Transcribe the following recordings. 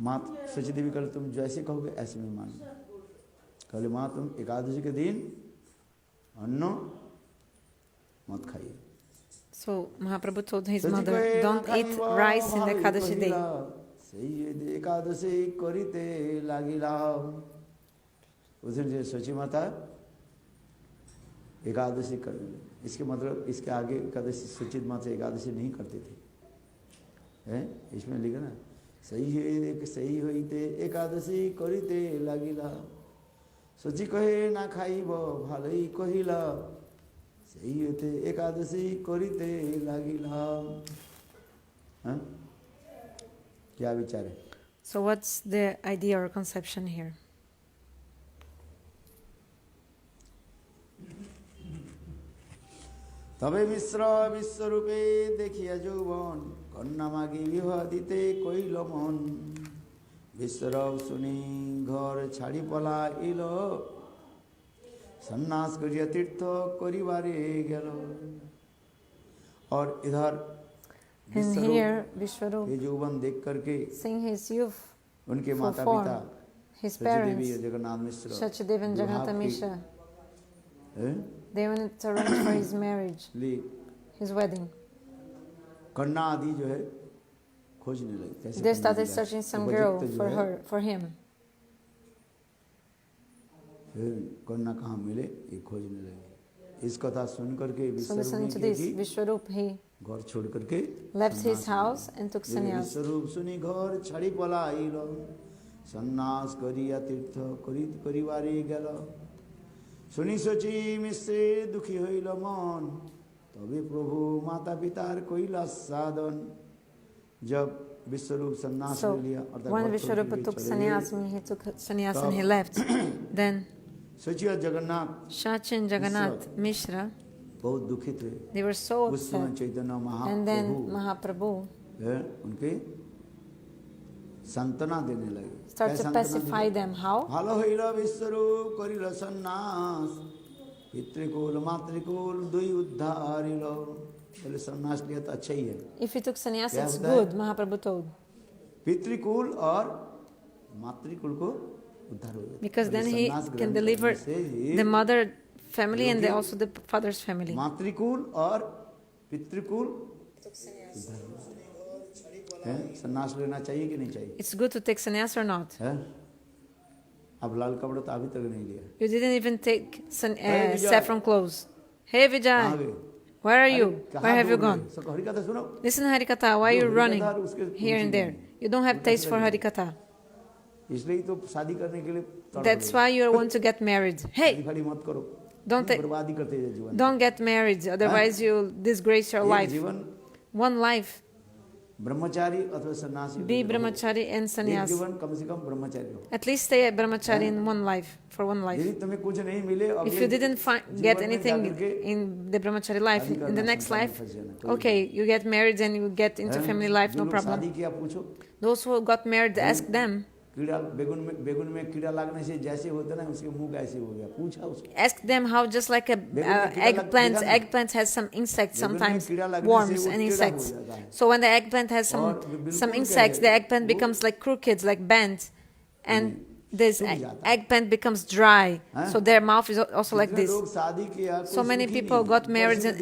माँ सची देवी कल तुम जैसे कहोगे ऐसे मैं मानूंगा। कल माँ तुम एकादशी के दिन अन्न मत खाइए। So Mahaprabhu told his mother, don't eat rice in the Ekadashi day. Ekadashi करिते लागिला। उस दिन जो सची माता एकादशी कर, इसके मतलब इसके आगे एकादशी सुचित माता एकादशी नहीं करती थी, हैं? इसमें लिखा ना सही होइते एकादशी करिते लागिला। सची कहे ना खाइब भालई कहिला, सही होते एकादशी करिते लागिला। हाँ? क्या विचार है? So what's the idea or conception here? तबे मिश्र विश्वरूपे देखिया যৌবন, कन्या मागी विवाह दिते कइल मन। विश्वरूप सुनी घर छाड़ी पला इल, सन्यास करिया तीर्थ करिबारे गेल। और इधर Vishwarup, ये যৌবन देख करके seeing his youth, उनके माता पिता his parents, Jagannath Mishra, Sachadev and Jagannatha Mishra, they wanted to arrange for his marriage, his wedding. कन्या आदि जो है खोजने लगे। They started searching some girl for him. कन्या कहाँ मिले ये खोजने लगे। इस कथा सुन करके So listening to this, Vishwarup, he घर छोड़ करके left his house and took sannyas. विश्वरूप सुनी घर छाड़ी पलाइल, सन्यास करिया तीर्थ करिबारे गेल। सुनी सोची मिश्रे दुखी हईल मन, तबे प्रभु माता पितार कइला साधन। जब विश्वरूप सन्यास ले लिया, when Vishwarupa took sannyas, when he took sannyas and he left, then सोचिए Jagannath Sachi and Jagannath Mishra, बहुत दुखित थे। they were so उस समय upset. Chaitanya And then Mahaprabhu उनके सांत्वना देने लगे। started to pacify them. How? ভালো হইল বিশ্বরূপ করিল সন্ন্যাস, পিতৃকুল মাতৃকুল দুই উদ্ধারিল। बोले सन्यास लिया तो अच्छा ही है। If he took sannyas, it's good, Mahaprabhu told. पितृकुल और मातृकुल को उद्धार हो जाता, because then he can deliver the mother family and also the father's family. मातृकुल और पितृकुल सन्यास लेना चाहिए कि नहीं चाहिए? It's good to take sannyas or not? अब लाल कपड़ा तो अभी तक नहीं लिया। You didn't even take saffron clothes. Hey Vijay, where are you? Where have you gone? Listen to Harikatha. Why are you running here and there? You don't have taste for Harikatha. That's why you want to get married. Hey, don't get married, otherwise you'll disgrace your life. One life. Be brahmachari and sannyas. At least stay a brahmachari in one life, for one life. If you didn't get anything in the brahmachari life, in the next life, okay, you get married and you get into family life, no problem. Those who got married, ask them. Ask them how, just like a eggplant has some insects, sometimes worms and insects. So when the eggplant has some insects, the eggplant becomes like crooked, like bent, and this eggplant becomes dry. So their mouth is also like this. So many people got married and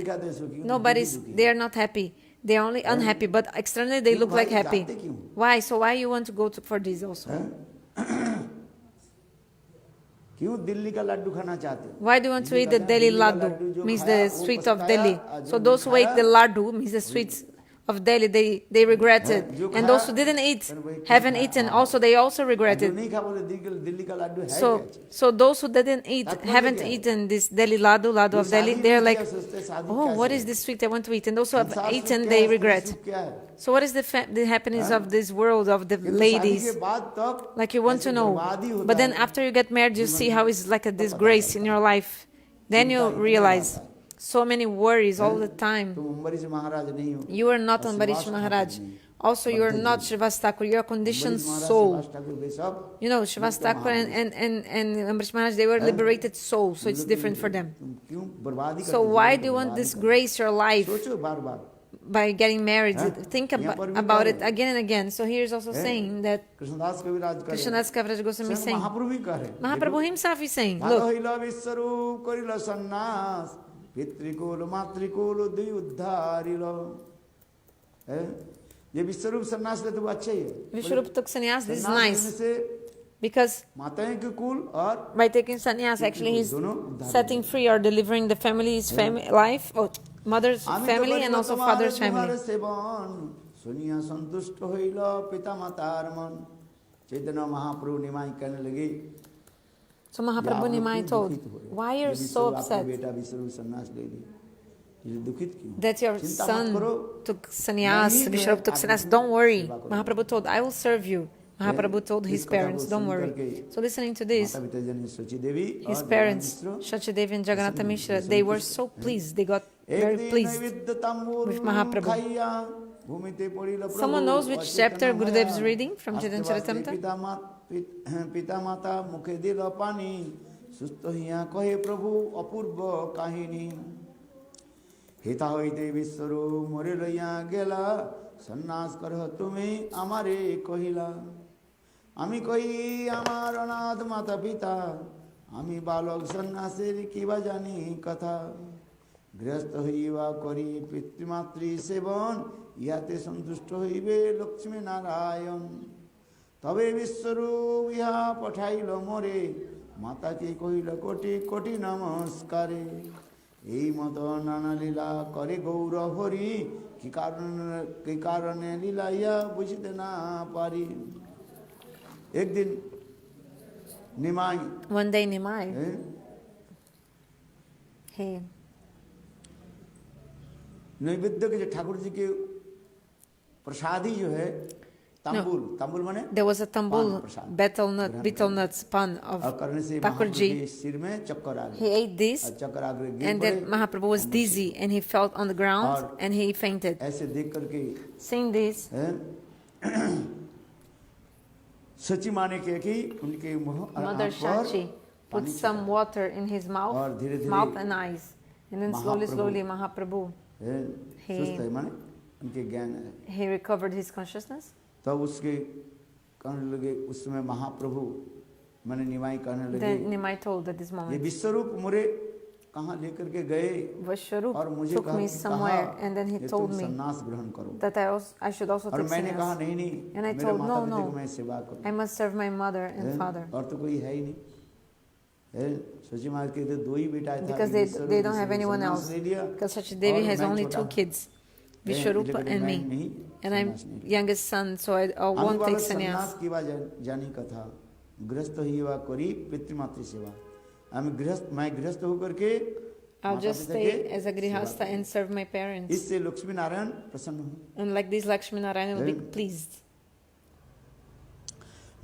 they are not happy. They are only unhappy, but externally they look like happy. Why? So why you want to go for this also? Why do you want to eat the Delhi laddu? Means the sweet of Delhi. So those who ate the laddu, means the sweets of Delhi, they regretted. And those who didn't eat, haven't eaten, also they also regretted. So those who didn't eat, haven't eaten this Delhi laddu of Delhi, they're like, oh, what is this sweet I want to eat? And those who have eaten, they regret. So what is the happiness of this world, of the ladies? Like you want to know. But then after you get married, you see how it's like a disgrace in your life. Then you realize. So many worries all the time. You are not Ambarish Maharaj. Also, you are not Srivas Thakur. You are a conditioned soul. You know, Srivas Thakur and Ambarish Maharaj, they were liberated souls, so it's different for them. So why do you want to disgrace your life? by getting married. Huh? Think यहाँ पर भी about कह it रहे हैं। again and again. So here is also हैं? saying that Krishnadas कविराज कह रहे हैं। Krishnadas Kaviraj Goswami is स्वयं saying, महाप्रभु भी कह रहे हैं। Mahaprabhu himself is saying, ভালো look, হইল বিশ্বরূপ করিল সন্ন্যাস পিতৃকুল মাতৃকুল দুই উদ্ধারিল ये विश्वरूप सन्यास ले तो वो अच्छा ही है Vishwarup took sannyas, this is सन्यास लेने nice. से Because माताएं के कुल और by taking sannyas, actually he's setting free or delivering the family's life, or mother's family and also father's family. सुनिया संतुष्ट होइल पिता मातार मन चैतन्य महाप्रभु निमाई कहने लगे So Mahaprabhu Nimai told, why are you so upset बेटा विश्वरूप सन्यास ले ली दुखित क्यों that your son took sannyas, Vishwarup took sannyas? Don't worry. Mahaprabhu told, I will serve you. Mahaprabhu told his parents, don't worry. So listening to this, his parents, Shachidevi and Jagannatha Mishra, they were so pleased. They got very pleased with Mahaprabhu. Someone knows which chapter Gurudev is reading from Chaitanya Charitamrita? पिता माता मुखे दिल पानी सुस्त हिया कहे प्रभु अपूर्व काहिनी हिता হইতে বিশ্বরূপ মরে লইয়া গেলা সন্ন্যাস করহ তুমি আমারে কহিলা আমি কই আমার অনাথ মাতা পিতা আমি বালক সন্ন্যাসের কিবা জানি কথা গৃহস্থ হইবা করি পিতৃমাতৃ সেবন ইহাতে সন্তুষ্ট হইবে লক্ষ্মী নারায়ণ তবে বিশ্বরূপ ইহা পঠাইল মোরে মাতাকে কহিল কোটি কোটি নমস্কারে এই মত নানা লীলা করে গৌর হরি কি কারণে লীলা ইয়া বুঝতে না পারি একদিন Nimai One day Nimai, he नैवेद्य के जो ठाकुर जी के प्रसादी जो है तंबुल तंबुल माने there was a tambul, betel nuts, pan of करने से Thakurji. महाप्रभु के सिर में चक्कर आ He गए ate this, चक्कर आ गए and then Mahaprabhu was dizzy and he fell on the ground and he fainted. ऐसे देख करके Seeing this, सची माने के कि उनके मुंह और Mother आँख पर Shachi put some water in his और धीरे-धीरे mouth and eyes, and then slowly, Mahaprabhu slowly Mahaprabhu, सुस्त है माने उनके ज्ञान है he recovered his consciousness. तब उसके कहने लगे उसमें महाप्रभु मैंने निमाई कहने लगे Then Nimai told at this ये moment, विश्वरूप मुरे कहाँ लेकर के गए और Vishwarup मुझे took me somewhere, and then he ये told तुम me सन्यास ग्रहण करो that I should also और take मैंने कहा sannyas. नहीं And I मेरे told, माता no, पिता no. को मैं सेवा करूं I must serve my mother and father. और तो कोई है ही नहीं सोची मार के तो दो ही बेटा था Because they don't have anyone else. Because Sachidevi has only 2 kids, Vishwarupa and me. And I'm youngest son, so I won't take sannyas. सन्यास की बात जानी कथा गृहस्थ ही वा करी पितृमातृ सेवा मैं गृहस्थ होकर के I'll just stay as a grihastha and serve my parents. इससे लक्ष्मी नारायण प्रसन्न हो And like this, Lakshmi Narayana will be pleased.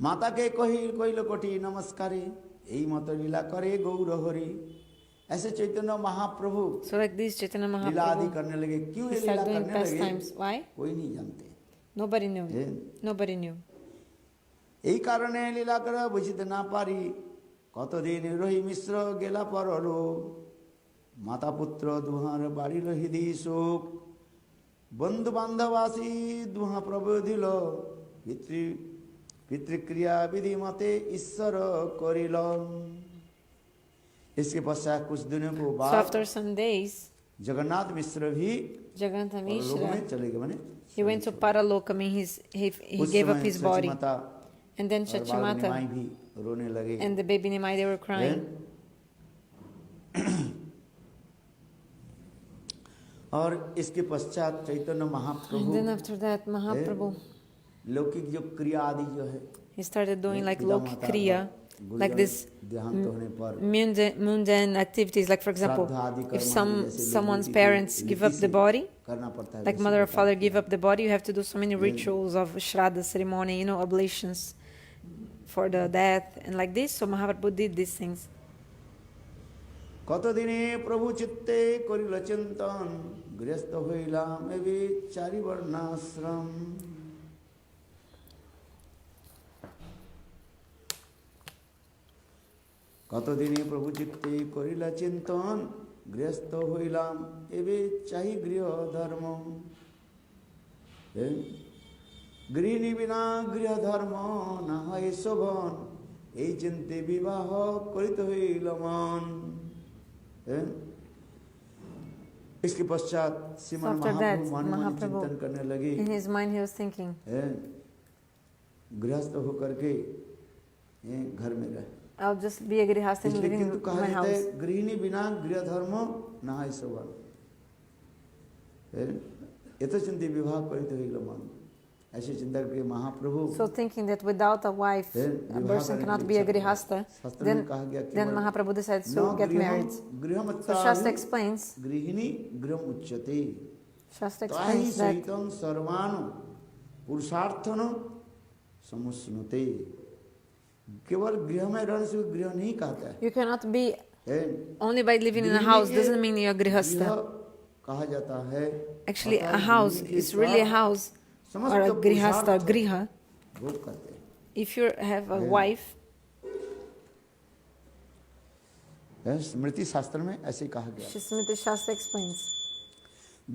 माता के कहिल कोटि नमस्कारे यही मत लीला करे गौर हरि ऐसे Chaitanya Mahaprabhu So like this, Chaitanya लीला आदि Mahaprabhu, करने लगे क्यों ये he लीला started doing करने लगे pastimes. Why? कोई नहीं जानते Nobody knew. Nobody knew. এই কারণে লীলা করা বুঝিতে না পারি কতদিন রহি মিশ্র গেলা পরলো মাতা পুত্র দুহার বাড়িল হৃদি শোক বন্ধু বান্ধব আসি দুহা প্রবোধিল पितृक्रिया विधि मते ईश्वर करिल इसके पश्चात कुछ दिनों को So बाद after some days, Jagannath Mishra भी Jagannatha लोग में Mishra, चले गए माने he went to Paralokami, he उस gave up समय his सची body. माता And then और बाल निमाई Shachimata भी रोने लगे and the baby Nimai, they were crying. और इसके पश्चात चैतन्य And then Mahaprabhu after that, Mahaprabhu, लौकिक जो क्रिया आदि जो है he started doing like पिता Lokik माता Kriya, गुजर like this देहांत होने पर mundane activities. Like for example, श्राद्ध आदि if कर्म आदि जैसे someone's लोग parents रीति give up से the body, करना पड़ता है like वैसे mother or बता father दिया। give up the body, you have to do so many rituals of Shraddha ceremony, oblations for the death and like this. So Mahaprabhu did these things. কতদিনে প্রভু চিত্তে করিল চিন্তন গৃহস্থ হইলাম এবি চারি বর্ণাশ্রম কতদিনে প্রভু চিত্তে করিল চিন্তন গৃহস্থ হইলাম এবি চাহি গৃহ ধর্ম গৃহিণী বিনা গৃহ ধর্ম না হয় শোভন, এই চিন্তে বিবাহ করিতে হইল মন। इसके पश्चात श्रीमान महाप्रभु मन मन चिंतन करने लगे। In his mind he was thinking, गृहस्थ होकर के घर में रहे, I'll just be a grihastha and living in my house. गृहिणी बिना गृह धर्म ना है शोभन, यथ चिंते विवाह करिते हइल मन। ऐसे चिंता करके महाप्रभु, so thinking that without a wife a person cannot be a grihastha, then Mahaprabhu decides to get married. So Shastra explains, गृहिणी गृहम उच्यते, Shastra explains that सर्वान पुरुषार्थन समुष्णुते। केवल गृह में रहने से गृह नहीं कहता है। You cannot be only by living in a house doesn't mean you're a grihastha. कहा जाता है, actually a house is really a house or a grihastha, griha. If you have a wife, स्मृति शास्त्र में ऐसे कहा गया। Smriti Shastra explains,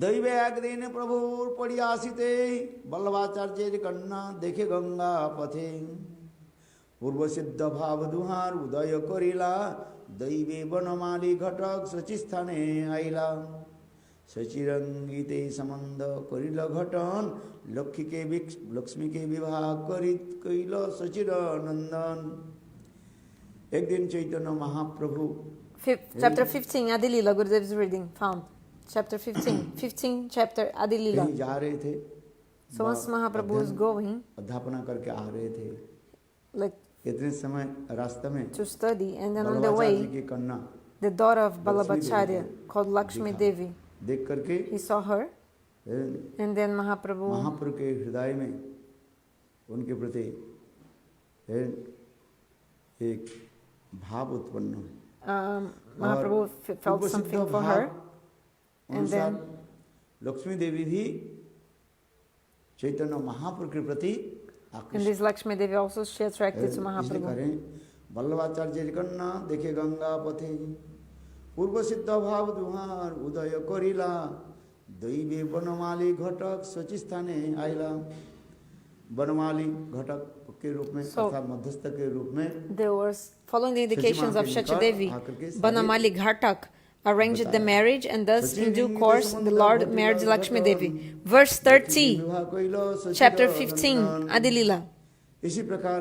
दैवे एक दिन प्रभु पड़ियासिते बल्लभाचार्य कन्या देखे गंगा पथे, पूर्व सिद्ध भाव दुहार उदय करिला, दैवे बनमाली घटक सची स्थाने आइला, सचिरंगीते संबंध करिल घटन, लक्ष्मी के विवाह करित कैल सचिर नंदन। एक दिन Chaitanya Mahaprabhu, chapter 15 Adi Lila, Gurudev is reading, found chapter 15 chapter Adi Lila. कहीं जा रहे थे, so once Mahaprabhu was going, अध्यापना करके आ रहे थे, like इतने समय रास्ते में to study, and then on the way the daughter of Ballabhacharya called Lakshmi Devi, देख करके he saw her, and then Mahaprabhu के हृदय में उनके प्रति एक भाव उत्पन्न हुआ। Mahaprabhu felt something for her, and then Lakshmi देवी भी चैतन्य महाप्रभु के प्रति and this Lakshmi Devi also she attracted to Mahaprabhu. Vallabhacharya कन्या देखे गंगा पथे, पूर्व सिद्ध भाव दुहार उदय करिला, दैवे बनमाली घटक सची स्थाने आइला। बनमाली घटक के रूप में अर्थात मध्यस्थ के रूप में, there was following the indications of Shachi Devi, Banamali Ghatak arranged the marriage, and thus in due course the Lord married Lakshmi Devi. Verse 30, chapter 15 Adi Lila. इसी प्रकार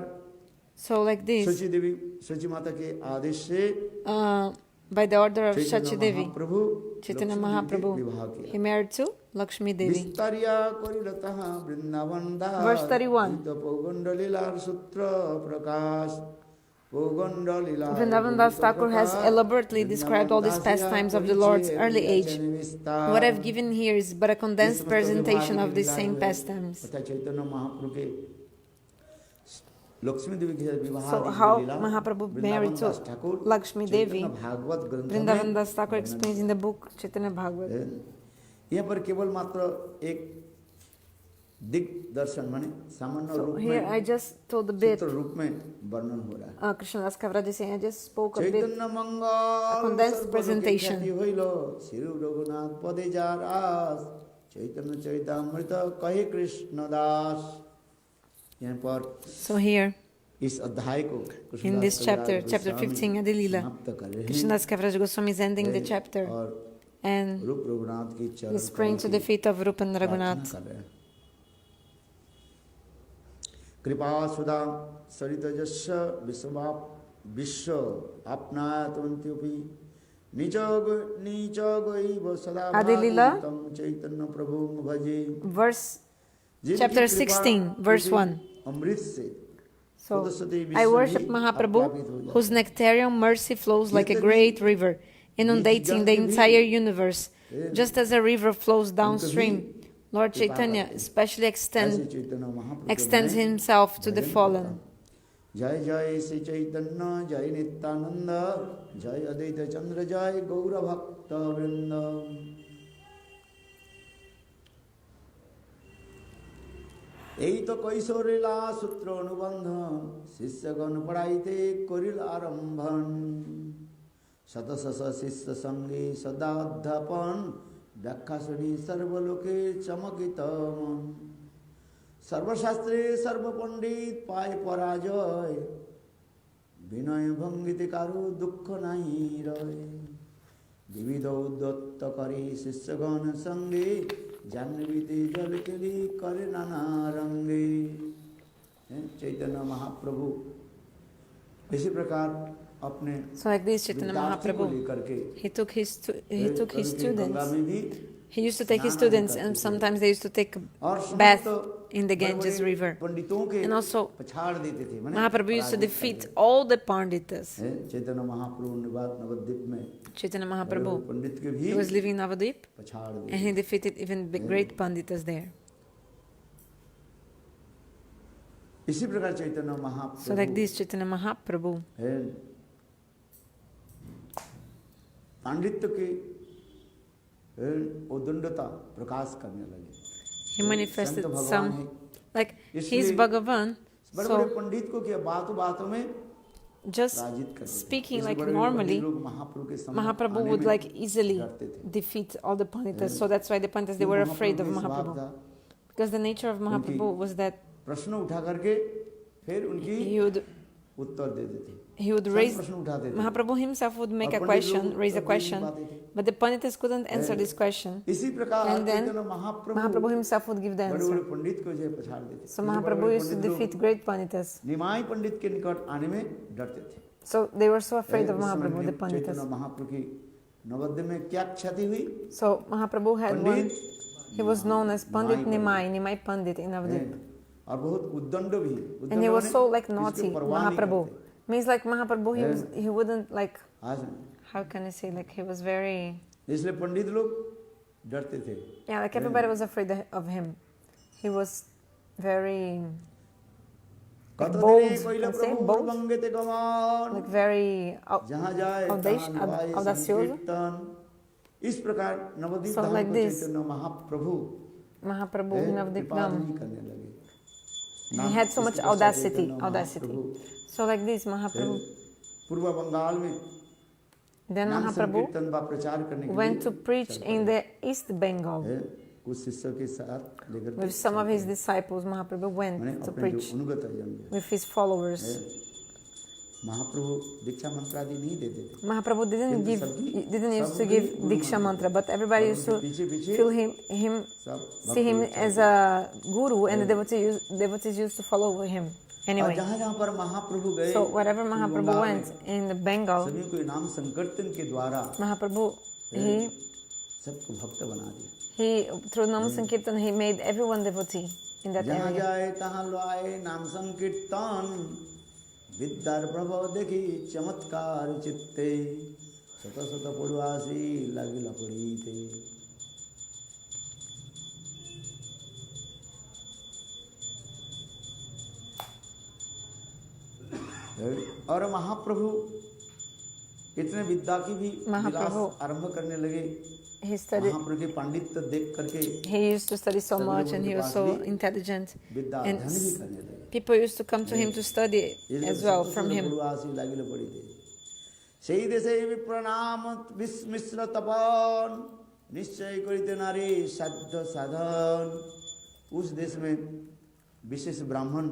so like this, सची देवी सची माता के आदेश से by the order of Shachi Devi, Chaitanya Mahaprabhu, he married to Lakshmi Devi. Verse 31, Vrindavan Das Thakur has elaborately described all these pastimes of the Lord's early age. What I've given here is but a condensed presentation of these same pastimes. So how Mahaprabhu married to Lakshmi Devi, Vrindavan Das Thakur explains in the book Chaitanya Bhagavad. यहाँ पर केवल मात्र एक दिग दर्शन माने सामान्य रूप में, here I just told a bit, रूप में वर्णन हो रहा है। Krishnadas Kaviraj is saying I just spoke a bit, Chaitanya Mangal a condensed presentation. Shri Raghunath पदे जा रास, चैतन्य चरितामृत कहे कृष्णदास। यहाँ पर so here इस अध्याय को in this chapter 15 Adi Lila, Krishnadas Kaviraj Goswami is ending the chapter and is praying to the feet of Rupa and Raghunath. कृपा सुधा सरितजस्स विश्व आपनायतवन्त्योपि निज गैव सदा भागवतं चैतन्य प्रभु भजे। Verse chapter 16 verse 1. अमृत से So I worship Mahaprabhu, whose nectarian mercy flows like a great river, inundating the entire universe, just as a river flows downstream. Lord Chaitanya especially extends himself to the fallen. जय जय श्री चैतन्य जय नित्यानंद जय अद्वैत चंद्र जय गौर भक्त वृंद। এই তো কৈশোরীলা সূত্র অনুবন্ধ শিষ্যগণ পড়াইতে করিল আরম্ভন শত শত শিষ্য সঙ্গে সদা অধ্যাপন ব্যাখ্যা শুনি সর্বলোকে চমকিত মন। सर्वशास्त्रे सर्वपंडित पाए पराजय विनय भंगित कारो दुख नहीं रहे विविध उद्दत्त करे शिष्यगण संगे जाह्नवीते जल केली करे नाना रंगे। चैतन्य महाप्रभु इसी प्रकार अपने So like this, Chaitanya विद्यार्थी को Mahaprabhu, लेकर के he took his Ganga students. में भी He used to take his स्नान students, करते and थे। sometimes they used to take और a समस्त bath in the बड़े-बड़े Ganges River. पंडितों के And also, पछाड़ देते थे माने Mahaprabhu used to पराजित defeat कर देते all the Panditas. थे। चैतन्य महाप्रभु नवद्वीप में Chaitanya बड़े-बड़े Mahaprabhu, पंडित के he भी was living in Navadvip, पछाड़ and देते he defeated even the great Panditas there. इसी प्रकार चैतन्य So like Mahaprabhu this, Chaitanya Mahaprabhu, पांडित्य के उदंडता प्रकाश करने लगे। he manifested संत भगवान some, है। like he's इसलिए Bhagavan, बड़े-बड़े so पंडित को क्या बातों बातों में just पराजित कर देते थे। speaking जैसे like बड़े-बड़े normally, पंडित लोग महाप्रभु के सम्मुख Mahaprabhu आने would में like easily डरते थे। defeat all the Panditas. So that's why the Panditas, they were afraid of Mahaprabhu. Because the nature of Mahaprabhu was that प्रश्न उठा करके फिर उनकी उत्तर दे देते। he would सब raise, प्रश्न उठाते थे। Mahaprabhu himself would make और a पंडित question, लोग raise a तब भी नहीं question, पाते थे। but the Panditas couldn't answer this question. इसी प्रकार And then Chaitanya Mahaprabhu Mahaprabhu himself would give the बड़े-बड़े answer. पंडित को जो है पछाड़ देते। So जैसे Mahaprabhu बड़े-बड़े used to पंडित लोग defeat great Panditas. निमाई पंडित के निकट आने में डरते थे। So they were so afraid of उस समय Mahaprabhu, the चैतन्य Panditas. महाप्रभु की नवद्वीप में क्या क्षति हुई? So Mahaprabhu had one, Pandit he was known as Pandit Nimai Nimai Pandit in Navadvip. और बहुत उद्दंड भी। And he was so like इसकी naughty, परवाह नहीं Mahaprabhu. करते। Means like Mahaprabhu, he wouldn't like, आज how can I say, like he was very, इसलिए पंडित लोग डरते थे। yeah, like everybody was afraid of him. He was very, like bold, you can say, bold, like very जहाँ जाए तहाँ audacioso. संकीर्तन। इस प्रकार नवद्वीप So धाम like को this, Chaitanya Mahaprabhu Mahaprabhu in Navadvip कृपा Dham, नहीं करने लगे। he had so much इसके पश्चात audacity, Chaitanya audacity. Mahaprabhu So like this, Mahaprabhu, पूर्व बंगाल में then नाम Mahaprabhu संकीर्तन व प्रचार करने के went लिए to preach in the East Bengal. कुछ शिष्यों के साथ लेकर के With some of his disciples, Mahaprabhu माने went to अपने preach जो अनुगत जन हैं। with his followers. महाप्रभु दीक्षा मंत्र आदि नहीं देते थे। Mahaprabhu didn't used to give Diksha mantra, but everybody used to पीछे feel him, see him as a guru, and the devotees used to follow him. Anyway, जहाँ पर महाप्रभु गए, so wherever Mahaprabhu went in Bengal, सभी को नाम संकीर्तन के द्वारा Mahaprabhu, सबको भक्त बना दिया। he through Nam Sankirtan, he made everyone devotee in that जहाँ area. जाए तहाँ लाए नाम संकीर्तन विद्यार प्रभाव देखी चमत्कार चित्ते शत शत पड़ुआसी लगिला पड़ीते। और महाप्रभु इतने विद्या की भी विलास आरंभ करने लगे। He studied. महाप्रभु के पांडित्य देख करके He used to study so much, and he was so intelligent. Vidya And अध्ययन भी करने लगे। people used to come to him to study as well from him. पड़ुआसी लगिला पड़ीते। সেই দেশে বিপ্রনাম মিশ্র তপন निश्चय करिते नारी साध्य साधन। उस देश में विशेष ब्राह्मण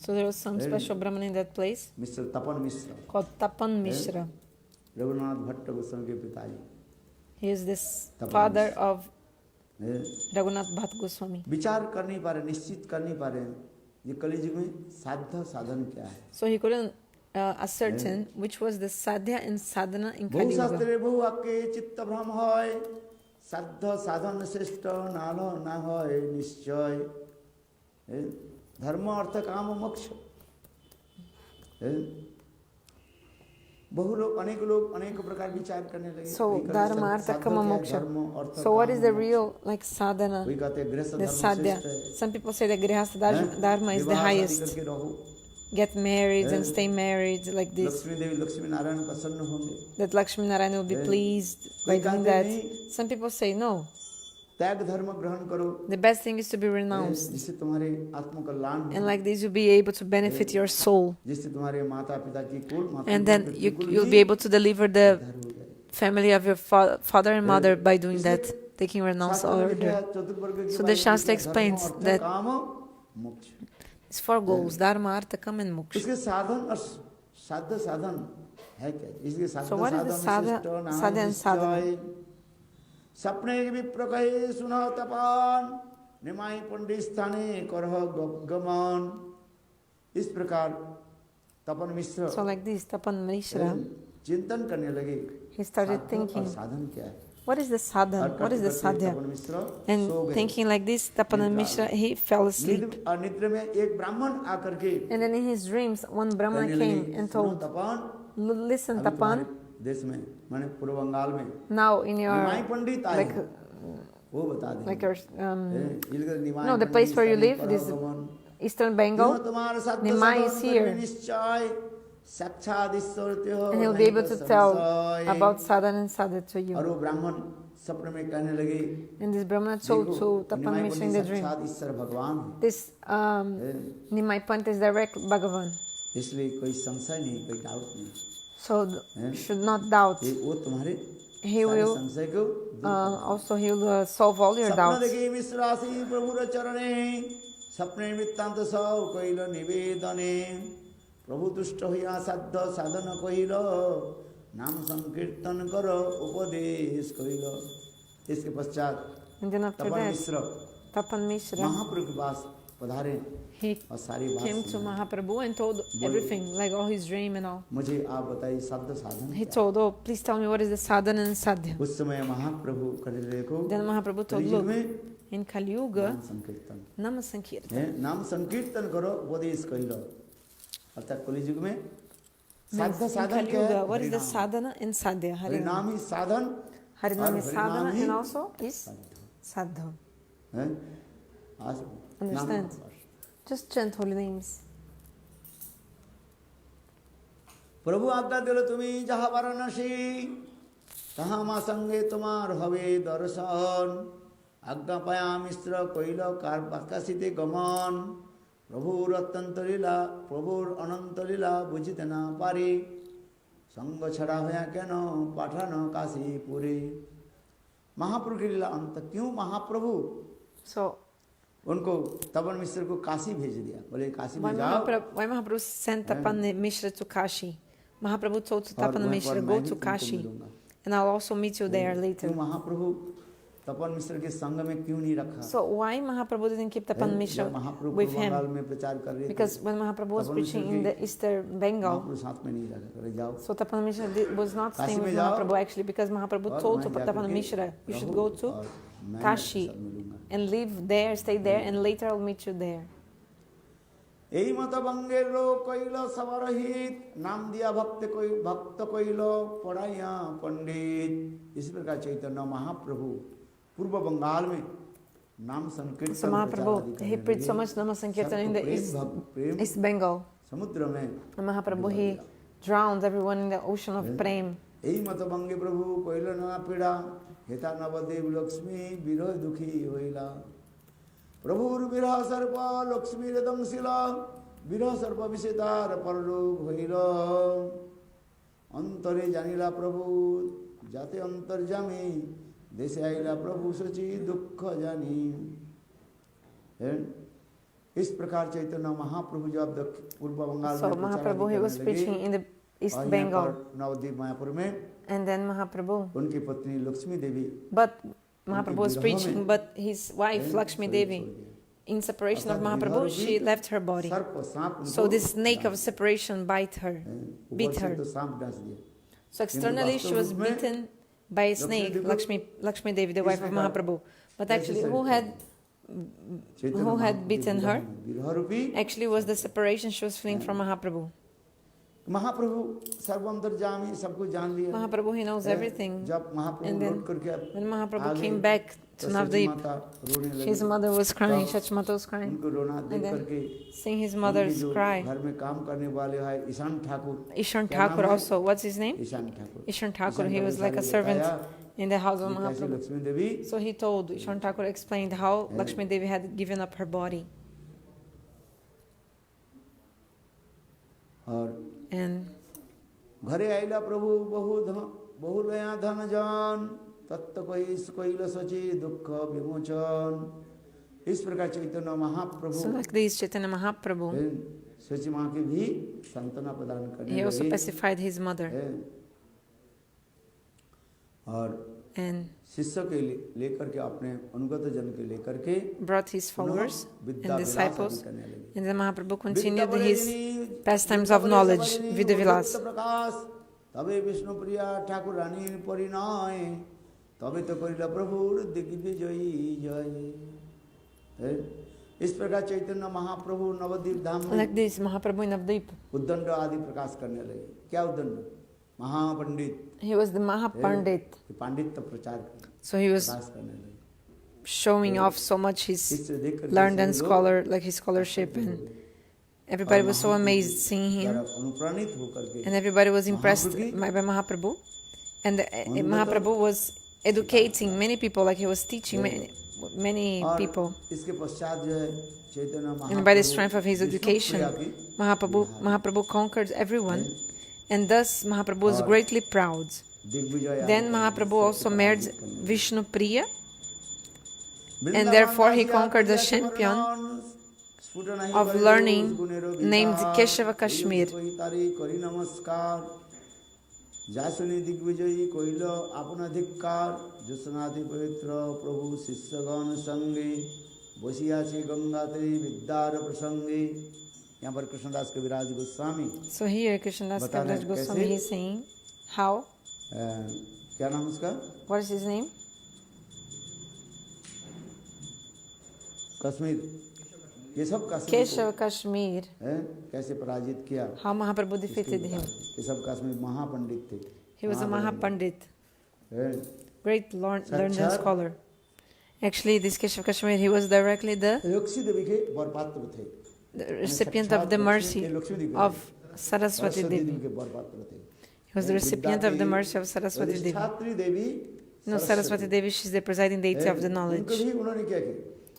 So there was some special Brahman in that place Mishra Tapan Mishra called Tapan Mishra. Raghunath Bhatt Goswami के पिताजी He is this father of हैं। Raghunath Bhatt Goswami. विचार कर नहीं पा रहे, निश्चित कर नहीं पा रहे ये कलियुग में साध्य साधन क्या है। So he couldn't ascertain which was the sadhya and sadhana in बहु Kali Yuga. शास्त्रे बहु आके चित्त भ्रम হয় साध्य साधन श्रेष्ठ नालो ना হয় निश्चय धर्म अर्थ काम मोक्ष। बहु लोग अनेक प्रकार विचार करने लगे। So dharma, artha, kama, moksha. So what is the real like sadhana? कोई कहते हैं गृहस्थ The धर्म sadhya. श्रेष्ठ है। Some people say that grihastha dharma is the highest. करके रहो। Get married and stay married like this. Lakshmi देवी लक्ष्मी नारायण प्रसन्न होंगे। That Lakshmi Narayana will be pleased by doing that. Some people say no. त्याग धर्म ग्रहण करो। The best thing is to be renounced. जिससे तुम्हारे आत्म कल्याण हो। And like this you'll be able to benefit your soul. जिससे तुम्हारे माता पिता की कुल माता And then you'll be able to deliver the family of your father and mother by doing that, taking renounced order. So the Shastra explains that मोक्ष। It's four goals: Dharma, Artha, Kama, and Moksha. इसके साधन और साध्य साधन है क्या? इसके So what is the sadha and sadhana? सपने विप्र कहे सुनो तपान निमाई पंडित स्थाने करह गमन। इस प्रकार तपन मिश्र So like this, Tapan Mishra, चिंतन करने लगे he started साधन thinking, और साधन क्या है? what is the sadhana? What is the sadhya? Tapan Mishra so And गए। thinking like this, Tapan Mishra, he fell asleep. निद्र में एक ब्राह्मण आकर के And then in his dreams, one Brahmana came and told, listen, Tapan, देश में माने पूर्व बंगाल में now in your, निमाई पंडित आए like, वो बता दें like your, Nimai no, the place where you live, this Eastern Bengal, Nimai is here. And he'll be able to tell about sadhana and sadhya to you. और वो ब्राह्मण सपने में कहने लगे And this Brahmana told to Tapan Mishra in the dream, ईश्वर भगवान this Nimai Pant is direct Bhagavan. इसलिए कोई संशय नहीं, कोई डाउट नहीं। So you should not doubt. वो तुम्हारे He will संशय को also he will solve all your सपना doubts. देखे मिश्रासी प्रभु चरणे सपने वृत्तांत सब कहिल निवेदने प्रभु तुष्ट हुआ साध्य साधन कहिल नाम संकीर्तन करो उपदेश कहिल। इसके पश्चात And then after Tapan that, Mishra Tapan Mishra, महाप्रभु के पास पधारे he और सारी बात came to सुनी। Mahaprabhu and told everything, like all his dream and all. मुझे आप बताइए साध्य साधन He क्या है? told, oh, please tell me what is the sadhana and sadhya. उस समय महाप्रभु करे देखो Then Mahaprabhu told, कलयुग look, में in Kali Yuga, नाम संकीर्तन Nama Sankirtan. है, नाम संकीर्तन करो उपदेश कहिल। अर्थात कलयुग में साध्य In साधन Kali क्या है? Yuga, what is the हरिनाम। sadhana and sadhya? Harinam. हरिनाम ही साधन Harinam और is हरिनाम sadhana he and also is sadha. है? आज Understand? नाम- Just chant holy names. प्रभु आज्ञा दिल तुम्हें जहाँ वाराणसी तहाँ माँ संगे तुम्हार हवे दर्शन आज्ञा पाया मिश्र कइल आकाशिते गमन प्रभुर अत्यंत लीला प्रभुर अनंत लीला बुझिते ना पारी संग छड़ा हुआ केन पाठान काशीपुरी। महाप्रभु की लीला अंत क्यों? महाप्रभु So, उनको तपन मिश्र को काशी भेज दिया, बोले काशी में why जाओ Mahaprabhu sent Tapan Mishra to Kashi? Mahaprabhu told to और Tapan वहाँ Mishra, पर go मैं भी to तुमको Kashi, मिलूंगा। and I'll also meet you there क्यों later. महाप्रभु तपन मिश्र के संग में क्यों नहीं रखा? So why Mahaprabhu didn't keep Tapan Mishra जब महाप्रभु with बंगाल him? में प्रचार कर रहे Because थे when Mahaprabhu was Tapan preaching Mishra in की the Eastern Bengal, महाप्रभु साथ में नहीं रखा, करे जाओ so Tapan Mishra was not Kashi staying में with जाओ Mahaprabhu actually, because Mahaprabhu और told मैं to जाकर Tapan के Mishra, you should रहो go to और मैं Kashi सब मिलूंगा। and live there, stay there, and later I'll meet you there. यही मत बंगे लोग कइल सवरहित नाम दिया भक्त कइल पढ़ाइया पंडित। इस प्रकार चैतन्य महाप्रभु पूर्व बंगाल में नाम संकीर्तन So Mahaprabhu, he preached so much Nama Sankirtan in the East Bengal. समुद्र में And Mahaprabhu, he drowned everyone in the ocean of Prem. यही मत बंगे प्रभु कइल ना पीड़ा हेता नवदेव लक्ष्मी विरह दुखी होइला प्रभुर विरह सर्प लक्ष्मी दंशिला विरह सर्प विषेतार परलोक होइल अंतरे जानिला प्रभु जाते अंतर्जामी देशे आइला प्रभु सची दुख जानी। इस प्रकार चैतन्य महाप्रभु जब पूर्व Bengal So Mahaprabhu, he was preaching in the East Bengal. Nabadwip Mayapur में And then Mahaprabhu, उनकी पत्नी लक्ष्मी देवी but Mahaprabhu was preaching, but his wife Lakshmi Devi, in separation of Mahaprabhu, she left her body. So this snake of separation beat her. So externally she was beaten by a snake, Lakshmi Devi, the wife of Mahaprabhu. But actually, who had beaten her? Actually, was the separation she was feeling from Mahaprabhu. महाप्रभु सर्वंतर्यामी सब कुछ जान लिया। Mahaprabhu, he knows everything. जब महाप्रभु And then लौट करके when Mahaprabhu came back to Navdeep, his mother was crying, Shachmata was crying. उनको रोना देख And then करके seeing his mother's cry, घर में काम करने वाले है Ishan Thakur. Ishan Thakur also, what's his name? Ishan Thakur. Ishan Thakur, he was like a servant in the house of Mahaprabhu. Lakshmi Devi So he told, Ishan Thakur explained how Lakshmi Devi had given up her body. और And घरे आइला प्रभु बहु लया धन जान तत्व coil सची दुख विमोचन। इस प्रकार Chaitanya Mahaprabhu So like this, Chaitanya Mahaprabhu, सची माँ की भी सांत्वना प्रदान करने he also लगे pacified his mother. और And शिष्य के लेकर के अपने अनुगत जन के लेकर के brought his followers Vidya and Vilas disciples. करने लगे। And then Mahaprabhu continued his pastimes of knowledge, Vidya Vilas. प्रकाश तबे विष्णु प्रिया ठाकुर रानी परिणय तबे तो करिला प्रभुर दिग्विजयी जय। इस प्रकार चैतन्य महाप्रभु नवद्वीप धाम में Like this, Mahaprabhu in Navadvip, उद्दंड आदि प्रकाश करने लगे। क्या उद्दंड? महापंडित, he was the Mahapandit. पांडित्य प्रचार So he was प्रकाश करने लगे। showing off so much his शिष्य देख करके learned and सभी लोग scholar, like his scholarship, and everybody was so amazed seeing him, अनुप्राणित होकर के and everybody was impressed by Mahaprabhu. And Mahaprabhu was educating many people, like he was teaching many people. इसके पश्चात जो है चैतन्य And by the strength of his education, Mahaprabhu conquered everyone, and thus Mahaprabhu was greatly proud. Then Mahaprabhu also married Vishnu Priya, and therefore he conquered the champion of learning named Keshava Kashmir. जासुनी दिग्विजयी कोइल अपना धिक्कार जोसनादि पवित्र प्रभु शिष्यगण संगे बसिया से गंगा तरी विद्यार प्रसंगे। यहाँ पर कृष्णदास कविराज Goswami So here Krishnadas Kaviraj Goswami is saying how, क्या नाम उसका? what is his name? Kashmir Keshav Kashmir Keshava Kashmir. कैसे पराजित किया? How Mahaprabhu defeated him. Keshav Kashmir महापंडित थे। He was a Mahapandit, great learned and scholar. Actually, this Keshava Kashmir, he was directly the Lakshmi देवी के वरपात्र थे। recipient of the mercy of Saraswati Devi. के वरपात्र थे। He was the recipient of the mercy of Saraswati Devi. छात्री Devi No, Saraswati Devi, she's the presiding deity of the knowledge. उनको भी उन्होंने क्या किया?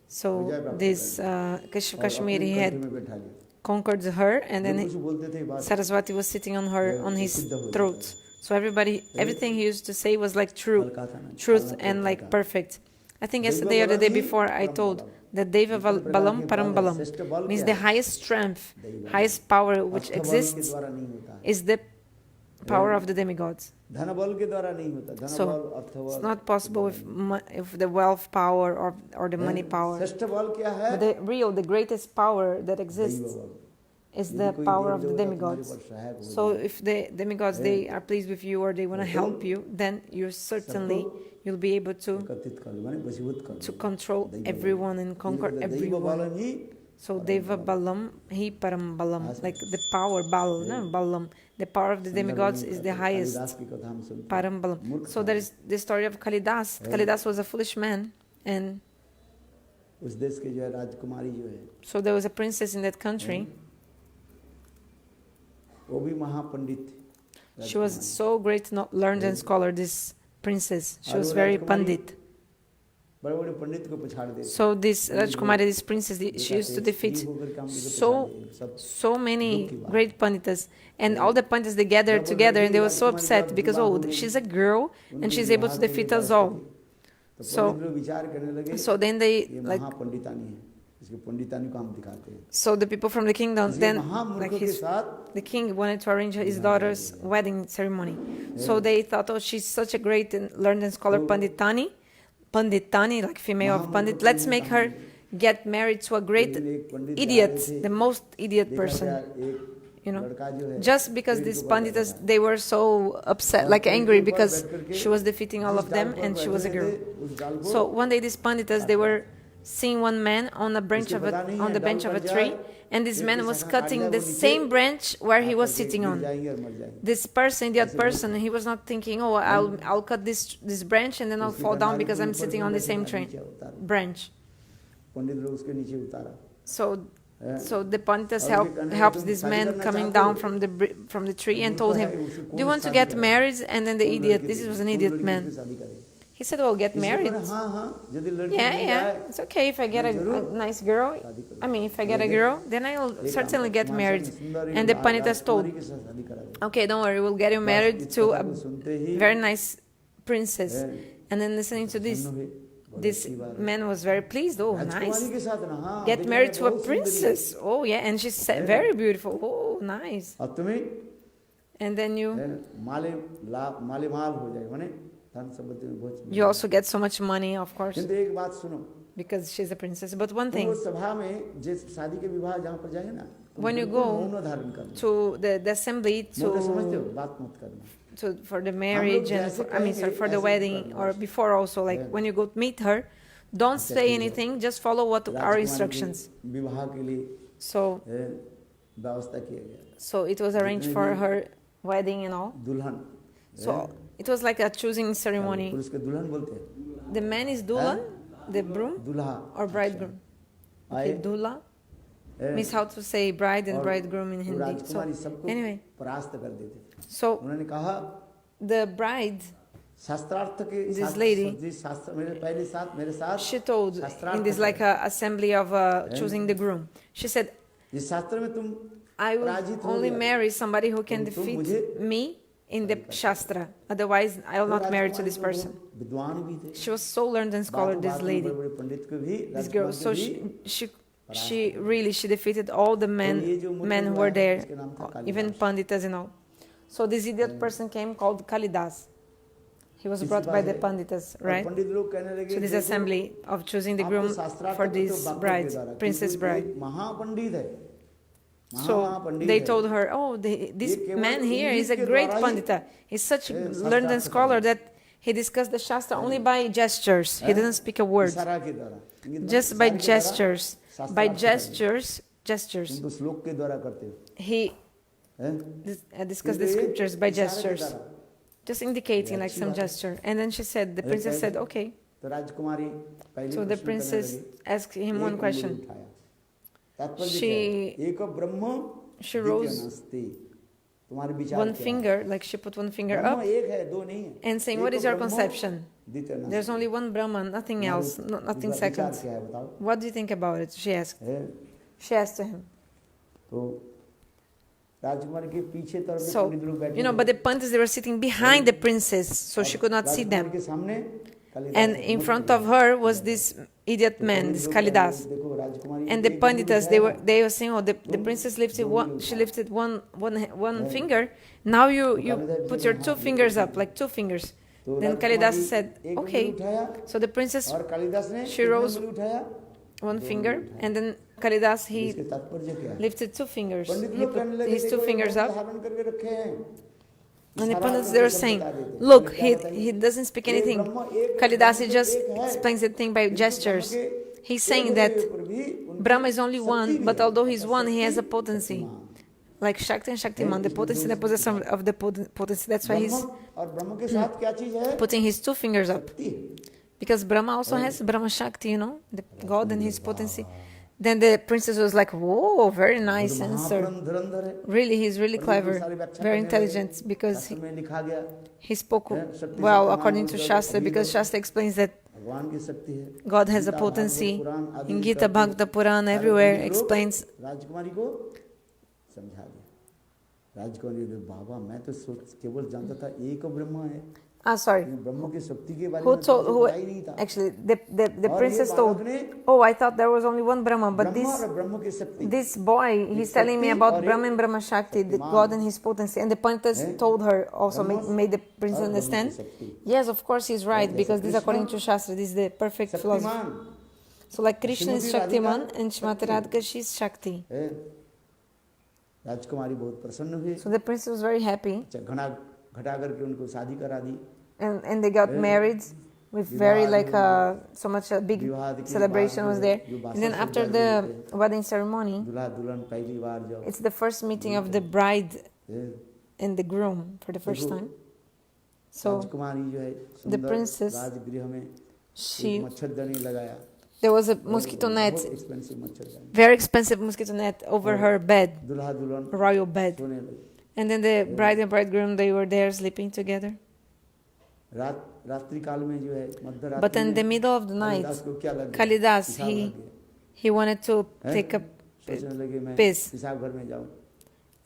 So this Keshava Kashmir, he had में बैठा लिया। conquered her, and then कुछ बोलते थे बात Saraswati was sitting on his throat. So everything he used to say was like truth and like perfect. I think yesterday or the day before I told that Deva Balam Param Balam means the highest strength, highest power which exists is the power of the demigods. धन बल के द्वारा नहीं होता। धन So बल अर्थ it's not possible if the wealth power or the money power. श्रेष्ठ बल क्या है? But the greatest power that exists is the power of the demigods. So if the demigods, they are pleased with you or they want to help you, then you'll be able to control everyone and conquer everyone. So Deva Balam, Hi Param Balam, like the power, Balam, the power of the demigods is the highest. Param Balam. So there is the story of Kalidas. Kalidas was a foolish man, and so there was a princess in that country. She was so great, not learned and scholar, this princess. She was very pandit. So this Rajkumari, this princess, she used to defeat so many great panditas. And all the panditas, they gathered together and they were so upset because, she's a girl and she's able to defeat us all. So then they so the people from the kingdom, then the king wanted to arrange his daughter's wedding ceremony. So they thought, she's such a great and learned and scholar Panditani, like female of Pandit. Let's make her get married to a great idiot, the most idiot person. Just because these Panditas, they were so upset, like angry, because she was defeating all of them and she was a girl. So one day these Panditas, they were seeing one man on the bench of a tree, and this man was cutting the same branch where he was sitting on. This person, the other person, he was not thinking, I'll cut this branch and then I'll fall down because I'm sitting on the same branch. So the Panditas helped this man coming down from the tree and told him, do you want to get married? And then the idiot, this was an idiot man. He said, get married. Yeah, it's okay if I get a nice girl. If I get a girl, then I'll certainly get married. And the Panditas told, okay, don't worry, we'll get you married to a very nice princess. And then listening to this, This man was very pleased. Oh, nice. राजकुमारी के साथ ना, हाँ, Get देखने married में to a बहुत सुंदरी है। princess. Oh, yeah. And she's very beautiful. Oh, nice. और तुम्हें And then you माले माल हो जाएगा, माने धन संपत्ति में बहुत। you also get so much money, of course, किंतु एक बात सुनो, because she's a princess. But one तुम thing, वो सभा में जिस शादी के विवाह जहाँ पर जाएंगे ना, तुम when you बिल्कुल go मौन धारण करना। to the assembly मौन समझते हो, to बात मत करना। for the marriage and जैसे I mean, sorry, कहेंगे, for the ऐसे wedding करना। or before also, like when you go to meet her, don't say anything, just follow what our Rajkumari instructions. के विवाह के लिए So, व्यवस्था किया गया। so it was arranged for her wedding and all. दुल्हन, So it was like a choosing ceremony. पुरुष के दुल्हन बोलते हैं, The man is dulan, the groom, दुल्हा or bridegroom. Okay, आए, dula means how to say bride and और bridegroom in वो Hindi. So राजकुमारी सबको anyway, परास्त कर देते थे। so उन्होंने कहा the bride, शास्त्रार्थ के this lady, शास्त्र मेरे साथ she told in शास्त्रार्थ this like करो। a assembly of choosing the groom. She said, इस शास्त्र में तुम I will पराजित हो only गया। marry somebody who can तुम defeat मुझे me in the Shastra. Otherwise, I will वो not marry to Rajkumari this तो person. बहुत विद्वान भी थे, She was so learned and scholar, this बातों-बातों में lady, बड़े-बड़े पंडित को भी, this girl. राजकुमार So को भी she really she defeated all the men who were there, even panditas and all. So this idiot person came called Kalidas. He was brought by the panditas, और right? पंडित लोग कहने लगे, So this देखो, assembly of choosing the आपको groom शास्त्रार्थ for को तो this बातों के bride, द्वारा, princess क्योंकि bride. एक महापंडित है, So महापंडित they है। told her, oh, this ये केवल man here is a English के great द्वारा ही pandita. He's such शास्त्रार्थ learned and को scholar समझे। that he discussed the Shastra only by gestures. He didn't speak a word. इशारा के द्वारा, इंगित मतलब Just by इशारे के द्वारा gestures. शास्त्रार्थ By को समझे। gestures. तुम तो श्लोक के द्वारा करते हो, He हैं? discussed the किंतु ये scriptures by इशारे के gestures. द्वारा। Just indicating like some gesture. And then she said, the princess said, okay. तो राजकुमारी पहले So the प्रश्न करने princess लगी, asked him one एक question. अंगुली उठाया। तात्पर्य She- क्या है? एक ब्रह्म she द्वितीय rose नास्ति। तुम्हारे विचार One क्या है? finger, like she put one finger Brahma up एक है, दो नहीं है। and saying, एक what is your Brahma, conception? द्वितीय नास्ति। There's only one Brahman, nothing तुम्हारे else, nothing विचार second. क्या है बताओ? What do you think about it? She asked. है? She asked to him. तो राजकुमारी के पीछे तरफ में So, पंडित लोग बैठे you know, थे। but the panditas, they were sitting behind the princess, so she could not see Rajkumari them. के सामने कालिदास And एक in मूर्ति front है। of her was this idiot तो man, पंडित this लोग कहने Kalidas. लगे, देखो राजकुमारी And the एक अंगुली panditas, उठाया, they were saying, oh, the princess lifted one, she lifted one finger. Now you put your two fingers up, like two fingers. तो Then राजकुमारी Kalidas said, एक अंगुली okay. उठाया, So the princess और कालिदास ने she कितने rose अंगुली उठाया? one finger, and then Kalidas he इसके तात्पर्य क्या है? lifted two fingers. Pandit He लोग कहने put लगे, his two देखो, ये fingers मंत्र up. धारण करके रखे हैं। And the इशारा Pandits, करके they were सब saying, बता देते हैं। look, बोले, क्या बताइए? he doesn't speak ये anything. ब्रह्म एक Kalidas, he ब्रह्म just एक है, explains the thing by किंतु gestures. ब्रह्म के He's एक saying होने that पर भी उनकी Brahma is only शक्ति one, भी but है। although he's one, he has a शक्ति, potency. Shaktimaan. Like Shakti and Shaktiman, the potency, the possession of the potency. That's why he's ब्रह्म और ब्रह्म के साथ क्या चीज है? putting his two fingers up. शक्ति है। Because Brahma also has Brahma Shakti, you know, the God and his potency. Then the princess was like, whoa, very nice answer. धुरंधर है। Really, he's really clever, very intelligent, because शास्त्र में लिखा गया, he spoke well according to Shastra, because Shastra explains that भगवान की शक्ति है। God has a Gita, potency. Bhagavat, पुराण आदि In Gita, करके Bhagavata, Puran, सारे everywhere पंडित लोग explains. राजकुमारी को समझा दिया। राजकुमारी ने, बाबा मैं तो केवल जानता था एक ब्रह्म है, Sorry. ब्रह्म की शक्ति के बारे Who में told? तो Who पता ही नहीं था। actually? The और princess ये told. बालक ने Oh, I thought there was only one Brahma, but ब्रह्म और ब्रह्म की शक्ति, this boy, he's telling me शक्ति about और Brahma एक and Brahma Shakti, the Shaktimaan. God and his potency. And the Panditas told her, also Brahma made the princess और ब्रह्म की understand. शक्ति। Yes, of course, he's right, जैसे because this is according Krishna to Shastra, this is the perfect philosophy. Shaktimaan So, like Krishna is Shrimati Shaktiman Radhika and Shrimati Radhika, she's Shakti. है। राजकुमारी बहुत प्रसन्न हुई, So the princess was very happy, घटा घटा करके उनको शादी करा दी। and they got married with very like so much a big celebration was there. And then after the wedding ceremony, दूल्हा दुल्हन पहली बार जब it's the first meeting of the bride है, and the groom for the first time. So राजकुमारी जो है the सुंदर princess, Rajgriha में एक she मच्छरदानी लगाया, there was a mosquito net, बहुत एक्सपेंसिव मच्छरदानी, very expensive mosquito net over her bed, दूल्हा दुल्हन royal bed. सोने लगे। And then the bride and bridegroom, they were there sleeping together. रात्रि काल में जो है मध्यरात्रि But in the में middle of the night, Kalidas को क्या लग गया? Kalidas, पेशाब लग गया। he wanted to हैं? take a सोचने लगे मैं piss. पेशाब घर में जाऊं,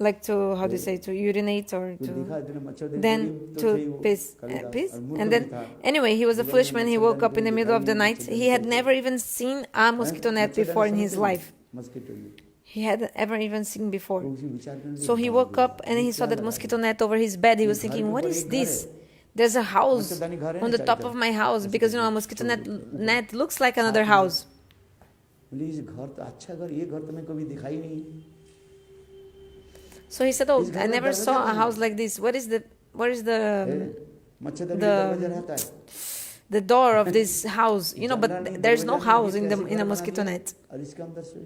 like to, how do you say, to urinate or कुछ to, दिखा इतने मच्छरदानी then तो to थे ही वो piss, कालिदास और मूर्ख and भी then था anyway, he was a जीवन foolish में man. He woke मच्छरदानी up in the कभी middle of दिखाई the नहीं night. मच्छरदानी He had कैसे never even seen a mosquito net before in his life. Mosquito में He hadn't ever even seen तो before. उसी विचार करने So he woke up and he saw that mosquito net over his bed. He was thinking, what is this? There's a house on the top of my house, because a mosquito net looks like another house. बोले इस घर तो अच्छा घर ये घर तो मैं कभी दिखाई नहीं So he said, oh, I never saw a house like this. Where is the मच्छरदानी का दरवाजा रहता है the door of this house? But there's no house in a mosquito net. और इसके अंदर से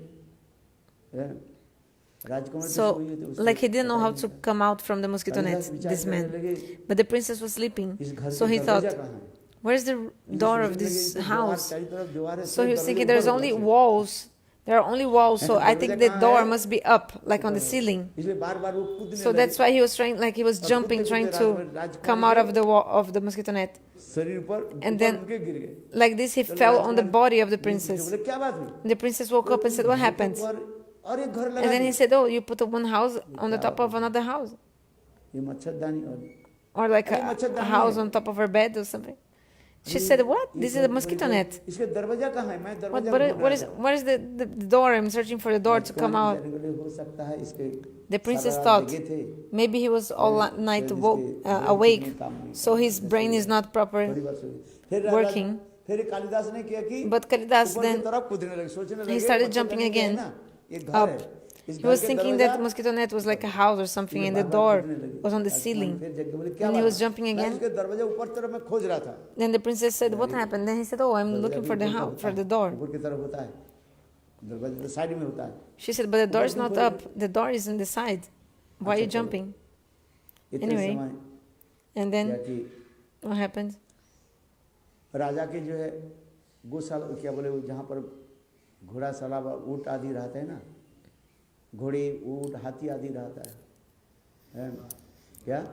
राजकुमार So, like he didn't know how to come out from the mosquito net, this man. But the princess was sleeping. So he thought, where's the door of this house? So he was thinking, there's only walls. There are only walls, so I think the door must be up, like on the ceiling. So that's why he was trying, like he was jumping, trying to come out of the wall of the mosquito net. And then, like this, he fell on the body of the princess. The princess woke up and said, what happened? And then he said, oh, you put one house on the top of another house. Or like a house on top of her bed or something. She said, what? This is a mosquito net. What is the door? I'm searching for the door to come out. The princess thought, maybe he was all night awake, so his brain is not proper working. But Kalidas then, he started jumping again up. He was thinking that the mosquito net was like a house or something, and the door was on the ceiling. And he was jumping again. Then the princess said, what happened? Then he said, oh, I'm looking for the house, for the door. She said, but the door is not up. The door is on the side. Why are you jumping? Anyway, and then what happened? राजा के जो है गौशाला क्या बोले जहाँ पर घोड़ा सलाब ऊँट आदि रहते हैं ना घोड़े ऊँट हाथी आदि रहता है क्या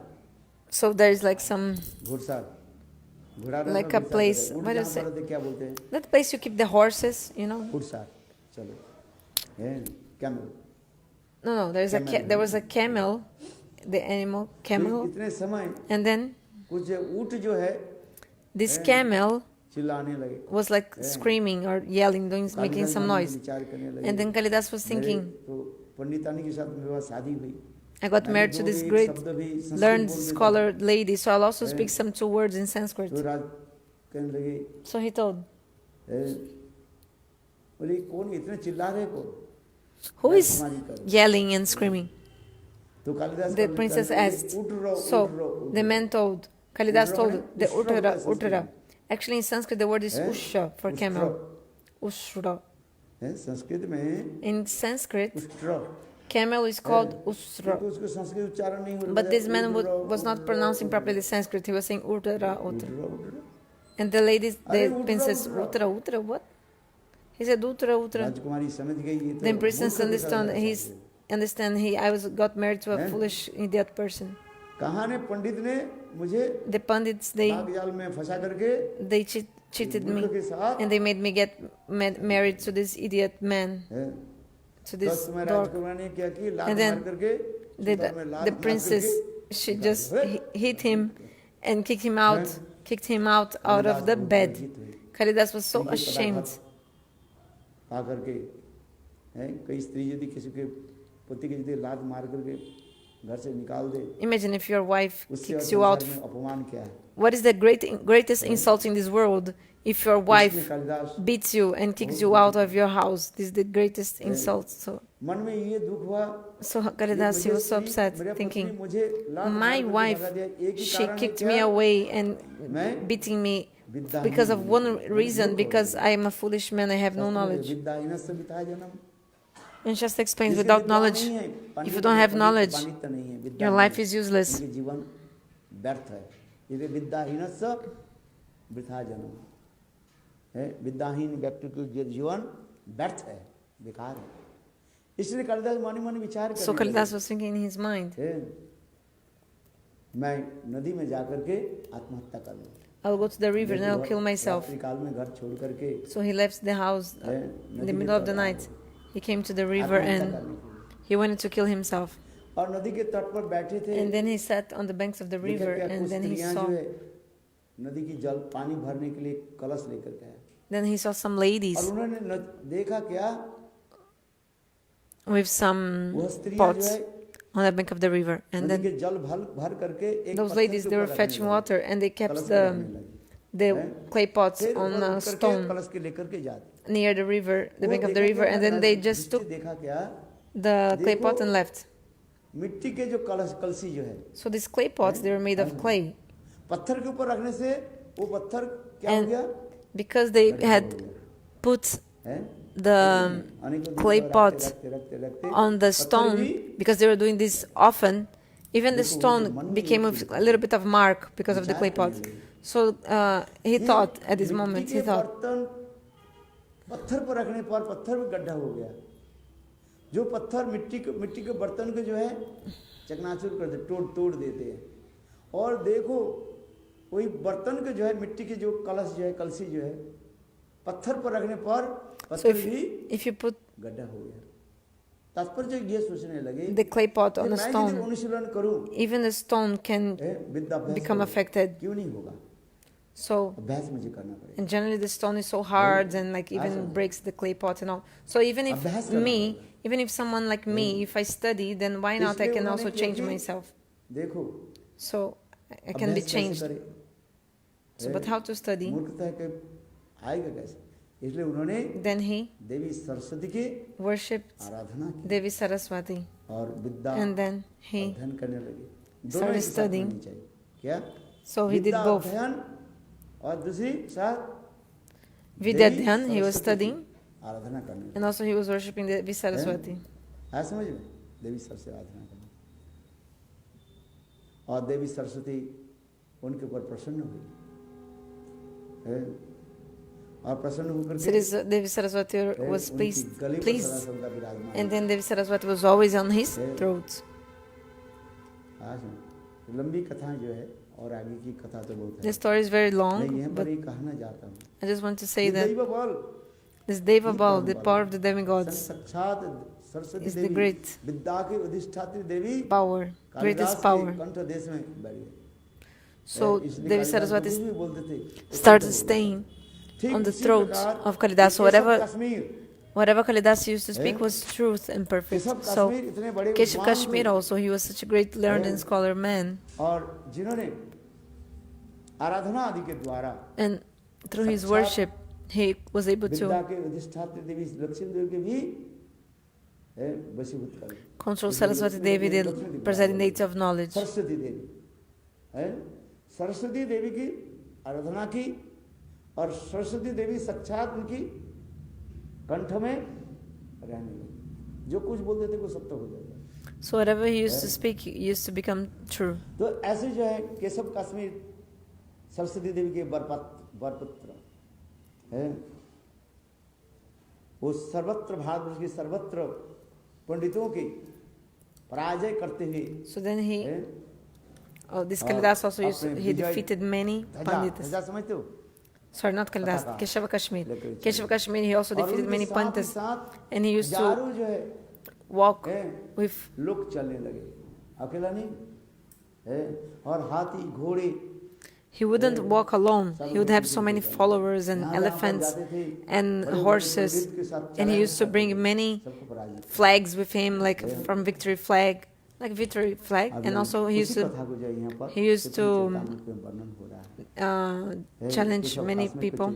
So there is like some घुड़सवार घोड़ा like a place, what is it? क्या बोलते हैं That place you keep the horses, घुड़सवार चलो camel No, there was a camel, the animal camel, इतने समय and then कुछ ऊँट जो है this camel चिल्लाने लगे was like screaming or yelling, making some noise. And then Kalidas was thinking, पंडितानी के साथ मेरे पास शादी हुई I got married to this great learned scholar lady, so I'll also speak some 2 words in Sanskrit. So he told, who is yelling and screaming? The princess asked. So the man told, Kalidas told, the Uttara. Actually in Sanskrit the word is Usha for camel. Ushra. In Sanskrit, camel is called Usra. But this man was not pronouncing properly the Sanskrit. He was saying Uttara. And the princess, Uttara, what? He said Uttara. Then princess understand. I got married to a foolish idiot person. The pandits, they cheated me, and they made me get married to this idiot man, to this dog. And then the princess, she just hit him and kicked him out of the bed. Kalidas was so ashamed. Imagine if your wife kicks you out. What is the greatest insult in this world? If your wife beats you and kicks you out of your house, this is the greatest insult. So Kalidas, he was so upset, thinking, my wife, she kicked me away and beating me because of one reason, because I am a foolish man, I have no knowledge. And just explains, without knowledge, if you don't have knowledge, your life is useless. So Kalidas was thinking in his mind, I'll go to the river and I'll kill myself. So he left the house in the middle of the night. He came to the river and he wanted to kill himself. और नदी के तट पर बैठे थे। And then he sat on the banks of the river, and then he saw. नदी की जल पानी भरने के लिए कलश लेकर के आए। Then he saw some ladies. और उन्होंने देखा क्या? With some pots on the bank of the river, and then those ladies, they were fetching water, and they kept the clay pots on a stone near the river, the bank of the river, and then they just took the clay pot and left. So these clay pots, they were made of clay, and because they had put the clay pot on the stone, because they were doing this often, even the stone became a little bit of mark because of the clay pot. So he thought at this moment, he thought, जो पत्थर मिट्टी के बर्तन को जो है चकनाचूर कर दे, तोड़ देते हैं। और देखो वही बर्तन के जो है मिट्टी की जो कलश जो है कलसी जो है पत्थर पर रखने पर पत्थर भी गड्ढा हो गया। तात्पर्य ये सोचने लगे, the clay pot on a stone, even the stone can become affected. क्यों नहीं होगा? So, and generally the stone is so hard and like even breaks the clay pot and all. So even if someone like me, if I study, then why not I can also change myself. So I can be changed. So, but how to study? Then he worshipped Devi Saraswati, and then he started studying. So he did both. Vidyadhyan, he was studying, and also he was worshipping Devi Saraswati. और देवी सरस्वती उनके ऊपर प्रसन्न हुई, और प्रसन्न होकर के Devi Saraswati was pleased, and then Devi Saraswati was always on his throat. लंबी कथा जो है और आगे की कथा तो बहुत है. The story is very long, but I just want to say that this Deva Bal, the power of the demigods, is the great power, greatest power. So Devi Saraswati started staying on the throat of Kalidas. So whatever Kalidas used to speak was truth and perfect. So Keshav Kashmir also, he was such a great learned and scholar man. And through his worship, he was able to control Saraswati Devi, the presiding deity of knowledge. Saraswati देवी की आराधना की और सरस्वती देवी साक्षात उनकी कंठ में रहने लगी। जो कुछ बोलते थे वो सत्य हो जाएगा। So whatever he used to speak, he used to become true. तो ऐसे जो है केशव कश्मीर सरस्वती देवी के वरपुत्र है, वो सर्वत्र भारतवर्ष की सर्वत्र पंडितों की पराजय करते हुए. So then this Kalidas also he defeated many Pandits. Sorry, not Kalidas, Keshav Kashmir. Keshav Kashmir, he also defeated many Pandits, and he used to walk with. लोग चलने लगे, अकेला नहीं है, और हाथी घोड़े. He wouldn't walk alone. He would have so many followers and elephants and horses, and he used to bring many flags with him, like from victory flag, and also he used to challenge many people.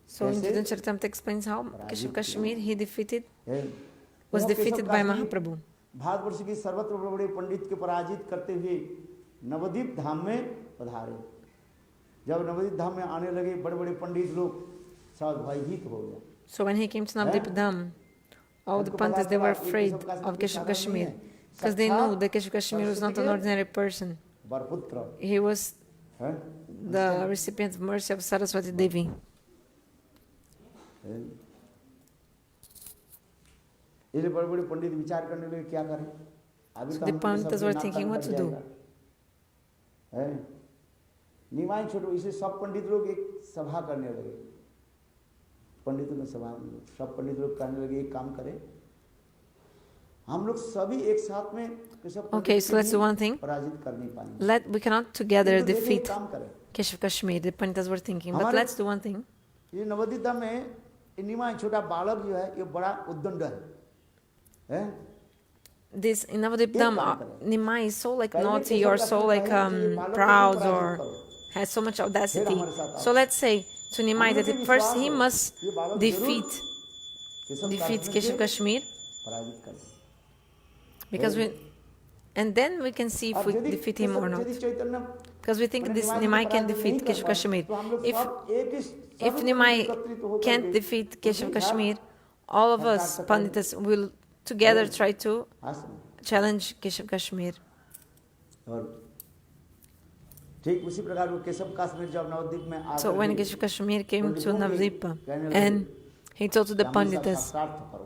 So in Chaitanya Charitamrita explains how Keshav Kashmir was defeated by Mahaprabhu. Bharatvarsh की सर्वत्र बड़े पंडित के पराजित करते हुए नवदीप धाम में पधारे. जब नवदीप धाम में आने लगे बड़े बड़े पंडित लोग, सब भयभीत हो गए. So when he came to Navadip Dham, all the Pandits, they were afraid of Keshav Kashmir, because they knew that Keshav Kashmir was not an ordinary person. He was the recipient of mercy of Saraswati Devi. So the Pandits were thinking what to do. निमाई छोटो, इसे सब पंडित लोग एक सभा करने लगे. पंडितों में सभा, सब पंडित लोग करने लगे एक काम करें, हम लोग सभी एक साथ में Okay, so let's do one thing. पराजित कर नहीं पाएंगे। We cannot together किंतु देखिए, defeat एक काम करें। Keshav Kashmir. The Pandits were thinking, but हमारे- let's do one thing. ये नवद्वीप धाम में निमाई छोटा बालक जो है ये बड़ा उद्दंड है? This in Navadip Dham, काम करें। Nimai is so like कहीं भी naughty Keshav or so Kashmir like कहीं भी बालक को proud पराजित or करो। has so much audacity. हमारे साथ आओ। So let's say to Nimai हम that लोग के first he विश्वास हो, must ये बालक defeat जरूर Keshav Kashmir, पराजित कर दे। because and then we can see if अब we यदि defeat him or not. यदि चैतन्य Because we think this Nimai can defeat Keshav Kashmir. तो हम लोग If सब एक ही if सभी Nimai एकत्रित होकर can't के defeat Keshav उसी Kashmir, all of us Panditas will together try to आसन। challenge Keshav Kashmir. और ठीक उसी प्रकार वो केशव कश्मीर जब नवद्वीप में आकर So when के Keshav Kashmir came to पंडितों के Navadvipa कहने लगे, and he told to the कि हमारे साथ Panditas, शास्त्रार्थ करो।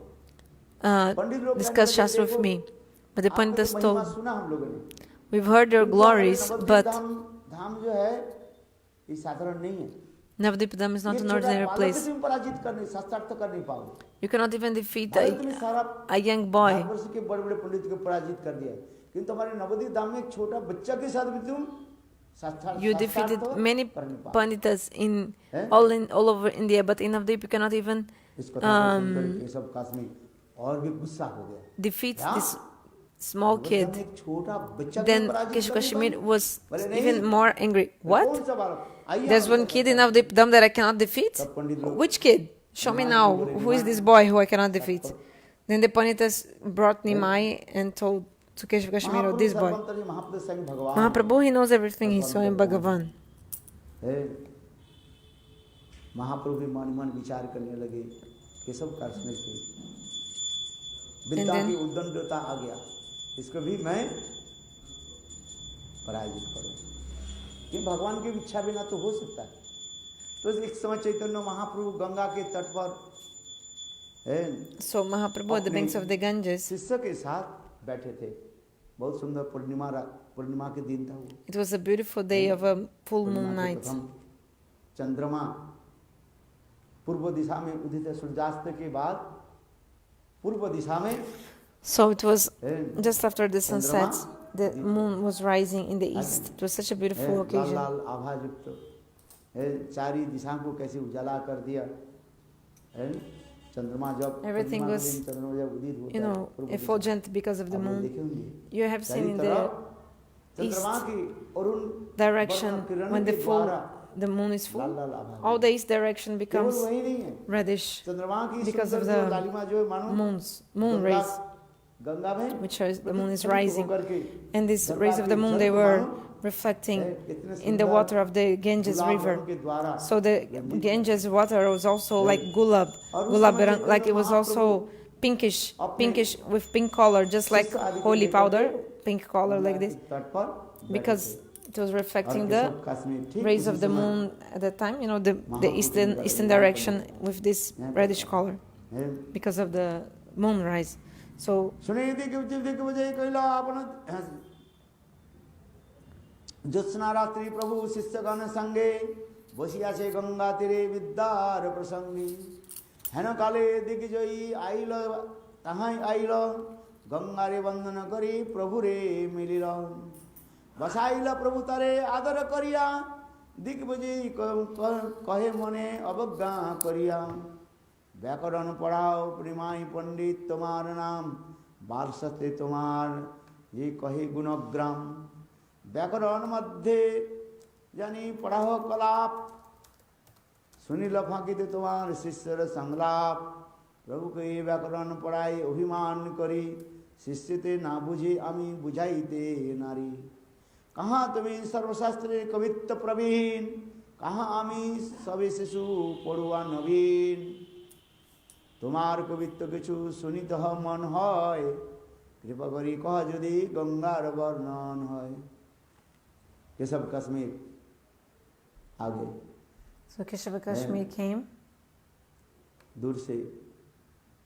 पंडित लोग discuss कहने लगे, Shastra with देखो, me. But the आपको तो Panditas महिमा told, सुना हम लोगों ने, we've heard your किंतु हमारे glories, नवद्वीप but धाम जो है ये साधारण नहीं है। Navadvipa Dham is not ये an छोटा ordinary बालक place. से तुम पराजित करने शास्त्रार्थ कर नहीं पाओगे। You cannot even defeat भले तुम्हें सारा a young boy. भारतवर्ष के बड़े-बड़े पंडित को पराजित कर दिया, किंतु हमारे नवद्वीप धाम में एक छोटा बच्चा के साथ भी तुम You defeated many कर नहीं पाओगे। Panditas in हैं? all over India, but in Navadvip you cannot even इस कथा को सुनकर केशव कश्मीर और भी गुस्सा हो गया। defeat हाँ? this small kid. एक छोटा बच्चा को Then पराजित Keshav कर नहीं Kashmir पाए? was बोले नहीं, even more angry. कौन What? सा बालक? आइए There's आप one लोग kid in बताओ। Navadvip Dham that I cannot defeat? तब पंडित लोग Which kid? Show me now. Who is this boy who I cannot defeat? Then the Panditas brought Nimai and told to Keshav Kashmir, oh, this boy. सर्वंतरी महाप्रभु स्वयं भगवान Mahaprabhu, he knows everything. He's Swayam Bhagavan. है। महाप्रभु भी मन मन विचार करने लगे केशव कश्मीर की विद्या then- की उद्दंडता आ गया, इसको भी मैं पराजित करूं। ये भगवान की इच्छा बिना तो हो सकता है। तो एक समय चैतन्य महाप्रभु गंगा के तट पर है So Mahaprabhu at the banks of the Ganges, शिष्य के साथ बैठे थे। बहुत सुंदर पूर्णिमा के दिन था वो। it was a beautiful day of a full moon पूर्णिमा के night. प्रथम चंद्रमा पूर्व दिशा में उदित सूर्यास्त के बाद पूर्व दिशा में So it was है, just after the sunset, चंद्रमा the moon was rising in the east. It was such a beautiful Lal occasion. लाल आभा युक्त है, चारी दिशा को कैसे उजाला कर दिया है। चंद्रमा जब Everything पूर्णिमा के was, दिन चंद्रमा जब उदित होता You है, know, पूर्व दिशा, effulgent because of the आप लोग moon. देखे होंगे You have seen Chari in the तरफ east चंद्रमा की अरुण direction वर्ण किरण when the के full द्वारा the moon is Lal full. Lal Abha All the east direction केवल becomes वही नहीं है, reddish चंद्रमा की because of सुंदर जो the लालिमा जो है मानो moon गंगा rays, गंगा में which is the moon is प्रतिफलित rising. होकर के And these Ganga rays of के the moon, जल they को were मानो reflecting इतने in the सुंदर water of the Ganges gulab river. रंग के द्वारा So the Ganges water was also like gulab, like it was also pinkish with pink color, just like holy powder, pink color like this, तट पर because it was reflecting और the Keshav Kashmir ठीक rays उसी of the समय moon at that time, you know, the eastern direction with this reddish color है। because of the moon rise. So सुने देख बजे कैला अपन ज्योत्स्ना रात्रि प्रभु शिष्यगण संगे बसिया छे गंगा तीरे विद्यार प्रसंगी हेन काले दिग्विजयी आइल ताहाई आइल गंगा रे वंदन करी प्रभु रे मिलिल बसाइल प्रभु तारे आदर करिया दिग्विजयी कहे मने अवज्ञा करिया व्याकरण पढ़ाओ प्रेमाई पंडित तुम्हार नाम बालसते तुम्हार ये कहे गुणग्राम व्याकरण मध्य जानी पढ़ाओ कलाप सुनी लफाकित तुम्हार शिष्यर संगलाप प्रभु के व्याकरण पढ़ाई अभिमान करी शिष्य ते ना बुझे आमी बुझाईते नारी कहाँ तुम्हें सर्वशास्त्रे कवित्व प्रवीण कहाँ आमी सभी शिशु पढ़ुआ नवीन तुम्हार कवित्व किछु सुनित मन है कृपा करी कह यदि गंगार वर्णन है। केशव कश्मीर आगे So Keshav Kashmir came, दूर से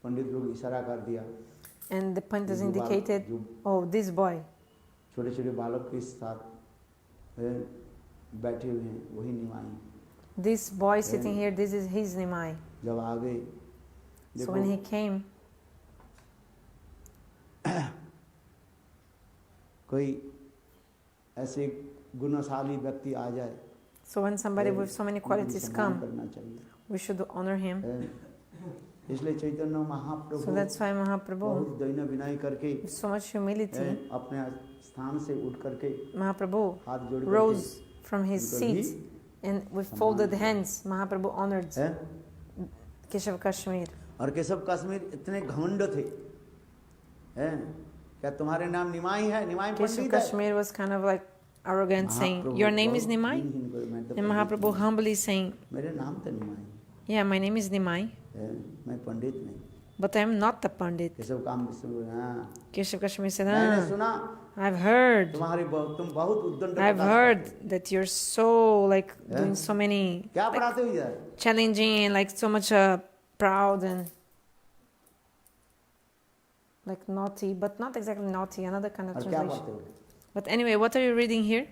पंडित लोग इशारा कर दिया, and the Panditas जो बालक- indicated, जो oh, this boy. छोटे छोटे बालक के साथ बैठे हुए हैं वही निमाई। This boy sitting here, this is his Nimai. जब आ गए So when he came, कोई ऐसे गुणशाली व्यक्ति आ जाए, So when somebody with so many qualities come, करना चाहिए। we should honor him. इसलिए Chaitanya Mahaprabhu So that's why Mahaprabhu, बहुत दीन विनय करके with so much humility, अपने स्थान से उठ करके Mahaprabhu हाथ जोड़ rose from his उनको seat and with folded hands, Mahaprabhu honored Keshav Kashmir. और केशव कश्मीर इतने घमंड थे, हैं? क्या तुम्हारे नाम निमाई है? निमाई Keshav पंडित है। Kashmir was kind of like arrogant, saying, "Your name is Nimai?" And Mahaprabhu humbly saying, मेरे नाम तो निमाई, "Yeah, my name is Nimai, मैं पंडित नहीं। but I am not the Pandit." Keshav काम विष्णु, हाँ, Keshav Kashmir said, मैंने सुना I've heard तुम बहुत उद्दंड I've प्रकाश heard करते that you're so like doing so many हो। क्या पढ़ाते हो इधर? challenging and like so much proud and like naughty, but not exactly naughty, another kind of और क्या translation. पढ़ते हो? But anyway, what are you reading here?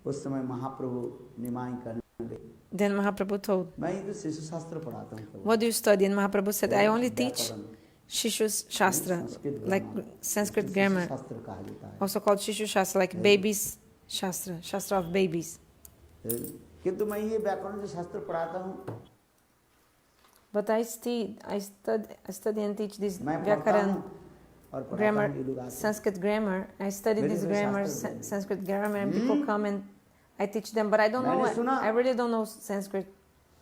उस समय महाप्रभु निमाई करने लगे, Then Mahaprabhu told, मैं ही तो शिशु शास्त्र पढ़ाता हूँ प्रभु। what do you study? And Mahaprabhu said, I only teach व्याकरण, Shishu's Shastra, Sanskrit like grammar, Sanskrit शिशु grammar, शास्त्र कहा जाता है। also called Shishu Shastra, like babies Shastra, Shastra of babies. किंतु मैं ये व्याकरण जो शास्त्र पढ़ाता हूँ, But I study and teach this मैं पढ़ता Vyakaran हूँ और पढ़ाता grammar, हूँ, ये लोग आते हैं। Sanskrit grammar. I study मेरे this तो grammar, शास्त्र में। Sanskrit grammar, and people come and I teach them, but I don't know. मैंने सुना, I really don't know Sanskrit.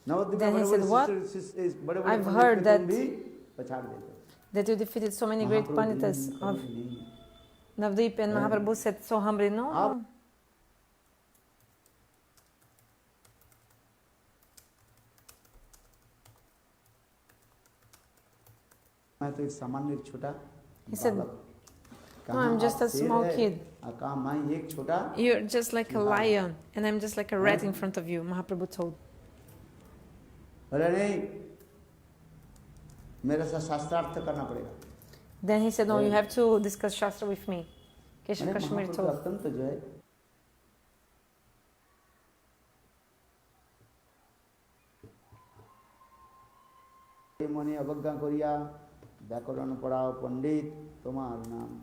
Nabadwip Then में he said, what? बड़े-बड़े I've पंडित heard को that तुम भी पछाड़ देते हो। that you defeated so many great Mahaprabhu Panditas Deen of कभी नहीं है। Navdeep, and Mahaprabhu said so humbly, no. आप- मैं तो एक सामान्य छोटा He said, बालक। No, कहाँ I'm just आप a शेर small है, kid. और कहाँ मैं एक छोटा। You're just like a lion, and I'm just like a rat in front of you, Mahaprabhu told. अरे नहीं, मेरे साथ शास्त्रार्थ करना पड़ेगा। Then he said, no, you have to discuss Shastra with me. Keshav मैंने Kashmir महाप्रभु told. अत्यंत जो है मने अवज्ञा करिया व्याकरण पढ़ाओ पंडित तुम्हार नाम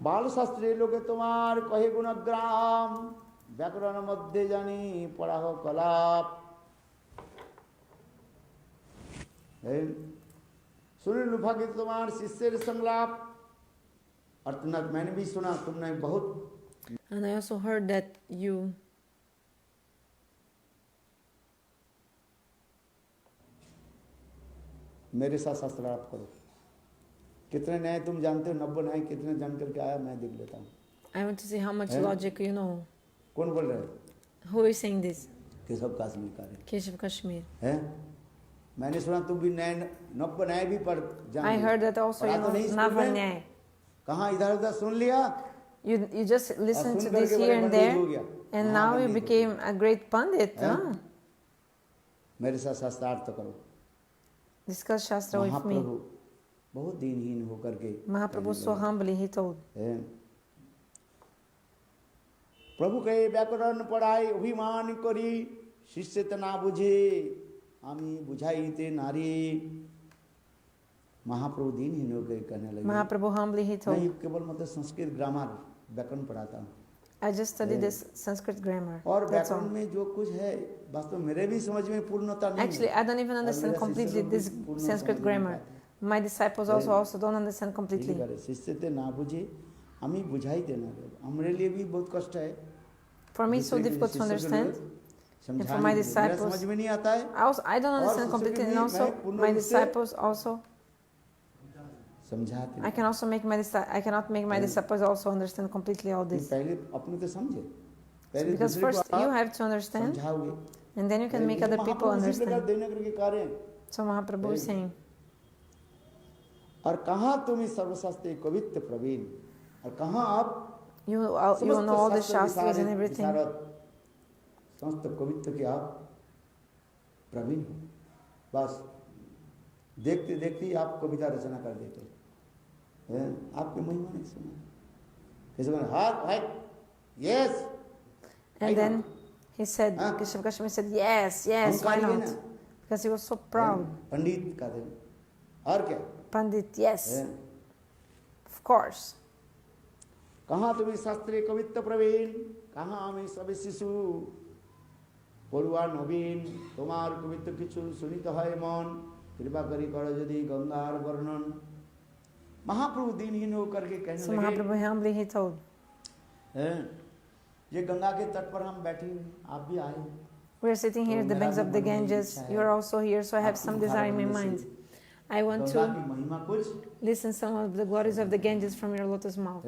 बाल शास्त्री लोके तुम्हार कहे गुणग्राम व्याकरण मध्य जानी पढ़ाओ कलाप सुने लुभागे तुम्हार शिष्य संलाप। अर्थात मैंने भी सुना तुमने बहुत And I also heard that you मेरे साथ शास्त्रार्थ करो। कितने न्याय तुम जानते हो? 90 न्याय कितने जान करके आया मैं देख लेता हूँ। I want to see how much logic you know. कौन बोल रहे हैं? Who is saying this? Keshav Kashmir का Keshav Kashmir. है। मैंने सुना तुम भी न्याय 90 न्याय भी पढ़ जानते I हो। heard that also, पढ़ा you तो know, नहीं स्कूल में? Navanyay. कहाँ इधर उधर सुन लिया? You just listened to soon this करके here बड़े and पंडित हो there, गया। and now you महापंडित हो became a great Pandit. हैं? Huh? मेरे साथ शास्त्रार्थ करो। Discuss Shastra with me. महाप्रभु बहुत दीनहीन होकर के Mahaprabhu so humbly, he told. हैं? प्रभु कहे व्याकरण पढ़ाई अभिमान करी शिष्य तो ना बुझे आमी बुझाईते नारी। महाप्रभु दीनहीन होकर कहने लगे Mahaprabhu humbly, he मैं told. केवल मतलब संस्कृत ग्रामर व्याकरण पढ़ाता हूँ I just studied this Sanskrit grammar. और That's व्याकरण all. में जो कुछ है वास्तव में मेरे भी समझ में पूर्णता नहीं Actually, है। I don't even understand मेरा शिष्य completely लोग भी this पूर्ण Sanskrit समझ नहीं grammar. पाते। My disciples also don't understand completely. शिष्य ते ना बुझे हमें बुझाई देना हमारे लिए भी बहुत कष्ट है। For me, it's so दूसरे के difficult to शिष्य को understand. समझाने for my के लिए मेरा disciples- समझ में नहीं आता है। I don't और understand शिष्य completely, के and भी also मैं पूर्ण my रूप से disciples also. समझाते I can also make I cannot make my disciples also understand completely all हैं। this. पहले अपने तो समझे पहले Because दूसरे first को you आप have to understand, समझाओगे and then you can make other people महाप्रभु इसी प्रकार understand. देने करके कार्य हैं। So Mahaprabhu is saying, और कहाँ तुम इस सर्वशास्त्र कवित्व प्रवीण और कहाँ आप you know all the Shastras and everything. समस्त कवित्व के आप प्रवीण हो। बस देखते देखते ही आप कविता रचना कर देते हैं। आपके महिमा नहीं सुना किसी को हाथ हाथ yes And then he said, Keshav Kashmir said, yes, why not? Because he was so proud. पंडित का दिन और क्या Pandit, yes, of course. कहाँ तुम्हें शास्त्रे कवित्व प्रवीण कहाँ हमें सब शिशु पड़ुआ नवीन तुम्हार कवित्व किछु सुनित है मन कृपा करी कर यदि गंगार वर्णन महाप्रभु दीनहीन होकर के कहने So लगे Mahaprabhu humbly he told, ये गंगा के तट पर हम बैठे हुए आप भी आए we are sitting here at the banks of the Ganges. You are also here, so I have some desire in my mind. I want Ganga की महिमा to कुछ listen some of the glories of the Ganges from your lotus mouth.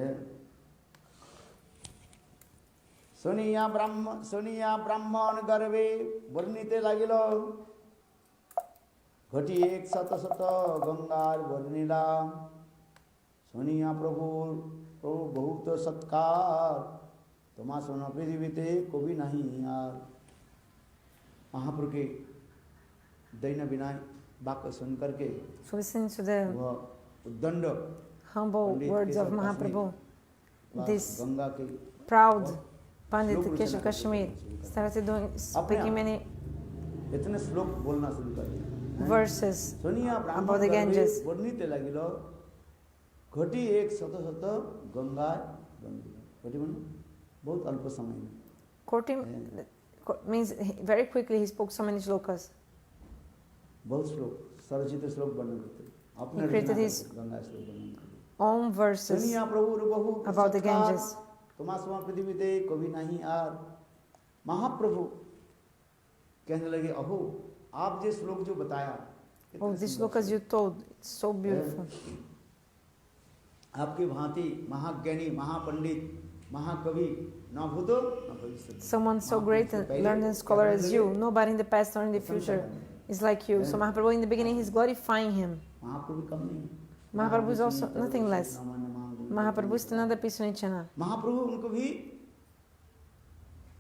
सुनिया ब्राह्मण गर्वे वर्णिते लागिलो घटी एक शत शत गंगार वर्णिला सुनिया प्रभु बहुत सत्कार तुम्हां सुनो पृथ्वीते कवि नहीं यार महाप्रभु के दैन विनय वाक्य सुन करके So listen to the वह उद्दंड humble Pandit words of Keshav Mahaprabhu. वह This गंगा के proud Pandit श्लोक Keshav रचना Kashmir करते started doing, speaking many इतने श्लोक बोलना शुरू कर दिया verses सुनिया about ब्राह्मण the गर्वे Ganges. वर्णिते लागिलो घटी एक शत शत गंगा घटी माने बहुत अल्प समय में Quoting means very quickly he spoke so many shlokas. बहुत श्लोक सरचित श्लोक वर्णन करते अपने He created रचना his करते, गंगा श्लोक वर्णन करते own verses सुनिया प्रभु बहु about the Ganges. तुम्हां समा पृथ्वीते कभी नहीं आर महाप्रभु कहने लगे अहो आप जो श्लोक जो बताया Oh, कितने these सुंदर shlokas you श्लोक। told, it's so beautiful. आपकी भांति महाज्ञानी महापंडित महाकवि न भूतो न भविष्यति Someone so great and learned and scholar as you, nobody in the past or in the future is like you. So Mahaprabhu in the beginning he's glorifying him. महाप्रभु कम नहीं Mahaprabhu is also nothing less. Mahaprabhu is another Pisunichana. महाप्रभु उनको भी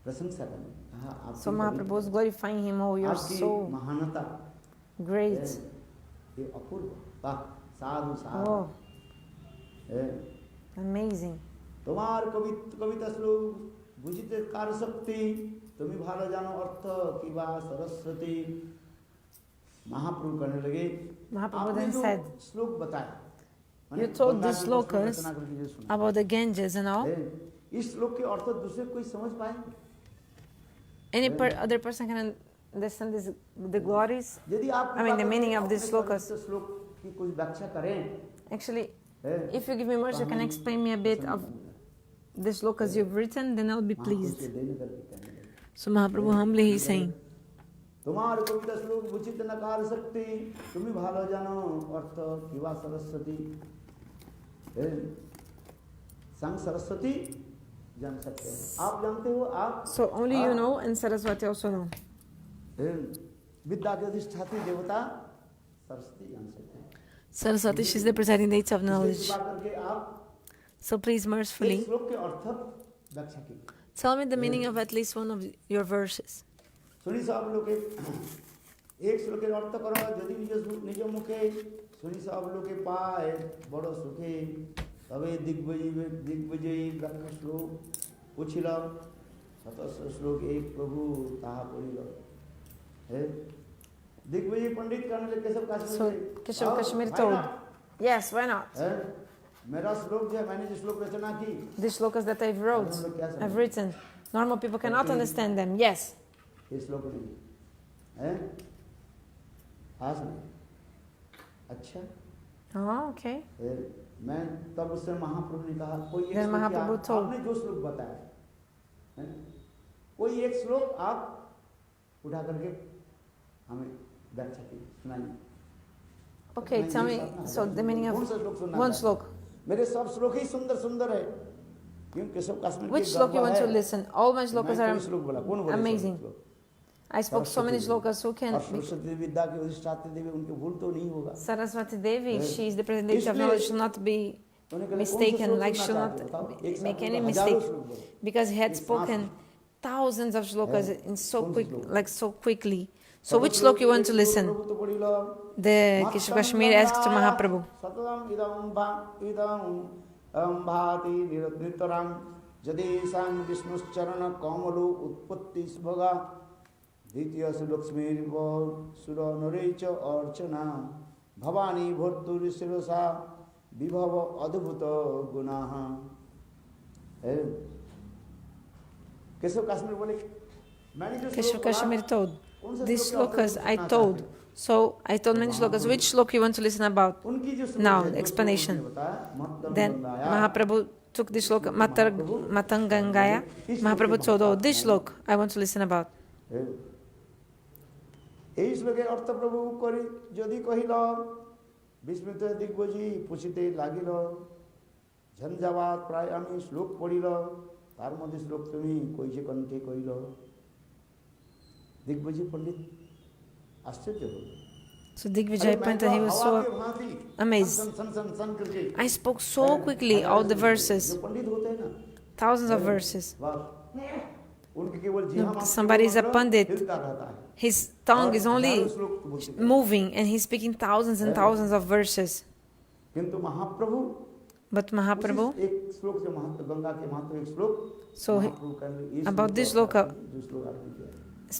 प्रशंसा करने कहा आपकी So Mahaprabhu is glorifying him. Oh, you're आपकी so महानता great. ये अपूर्व वाह साधु साधु Oh, amazing. তোমার কবিতা শ্লোক বুঝিতে কার শক্তি তুমি ভালো জানো অর্থ কিবা सरस्वती महाप्रभु कहने लगे Mahaprabhu आपने then जो said, श्लोक बताया you told these shlokas about the Ganges and all. इस श्लोक के अर्थ दूसरे कोई समझ पाएंगे Any other person can understand the glories? यदि आप I mean the meaning of these shlokas. श्लोक की कुछ व्याख्या करें Actually, if you give me mercy, you can explain me a bit of the shlokas you've written, then I'll be pleased. So Mahaprabhu humbly he's saying, তোমার কবিতা শ্লোক বুঝিতে না কার শক্তি তুমি ভালো জানো অর্থ কিবা सरस्वती संग सरस्वती जान सकते हैं आप जानते हो आप so only you know and Saraswati also know. विद्या के अधिष्ठात्री देवता सरस्वती जान सकते हैं Saraswati, she's the presiding deity of knowledge. कृपा करके आप So please mercifully श्लोक के अर्थ व्याख्या कीजिए tell me the meaning of at least one of your verses. सुनी सब लोके एक श्लोकेर अर्थ करो यदि निज मुखे सुनी सब लोके पाए बड़ सुखे तबे दिग्विजयी व्याख्या श्लोक पूछिल सतस्व श्लोक एक प्रभु ताहा पढ़िल दिग्विजयी पंडित कहने लगे Keshav So Keshav Kashmir told, yes, why not? मेरा श्लोक जो है मैंने जो श्लोक रचना की The shlokas that I've written, normal people cannot understand them. Yes. ये श्लोक नहीं है खास नहीं अच्छा Oh, okay. मैं तब उससे महाप्रभु ने कहा कोई एक Then श्लोक Mahaprabhu told, आपने जो श्लोक बताया है कोई एक श्लोक आप उठा करके हमें व्याख्या की सुनाइए okay, tell me, so the meaning of one slok. मेरे सब श्लोक ही सुंदर सुंदर है क्यों Keshav Kashmir Which slok you want to listen? All my shlokas are amazing. I spoke so many shlokas, who can? Saraswati देवी विद्या की अधिष्ठात्री देवी उनके भूल तो नहीं होगा Saraswati Devi, she is the president of knowledge, should not be mistaken, like should not make any mistake, because he had spoken thousands of shlokas in so quickly. So which slok you want to listen? The Keshav Kashmir asked to Mahaprabhu. सततम इदं भाति निरद्रितरां जदेशां विष्णुश्चरण कमलो उत्पत्ति भगा द्वितीय लक्ष्मीर्व सुर नरे च अर्चना भवानी भर्तुरी शिरसा विभव अद्भुत गुनाह। केशव कश्मीर बोले, मैंने जो Keshav श्लोक बोला, Kashmir told, कौन से these श्लोक के shlokas अर्थ I सुनना told. चाहते हैं? So I told many shlokas. Which shloka you want to listen about? उनकी जो श्लोक Now, है, जो श्लोक explanation. उन्होंने बताया, महत्तम Then गंगाया, Mahaprabhu took this shloka, Matangangaya. Mahaprabhu told, oh, this shloka I want to listen about. এই শ্লোকের অর্থ প্রভু করি যদি কহিল, বিস্মিত দিগ্গজি পুছিতে লাগিল, ঝঞ্ঝাবাত প্রায় আমি শ্লোক পড়িল, তার মধ্যে শ্লোক তুমি কইছে কণ্ঠে কইল। দিগ্গজি পণ্ডিত আশ্চর্য হল। So Digvijay Panta, he was so amazed. I spoke so quickly all the verses, thousands of verses. No, somebody is a pandit, his tongue is only moving and he's speaking thousands and thousands of verses. But Mahaprabhu, so about this shloka,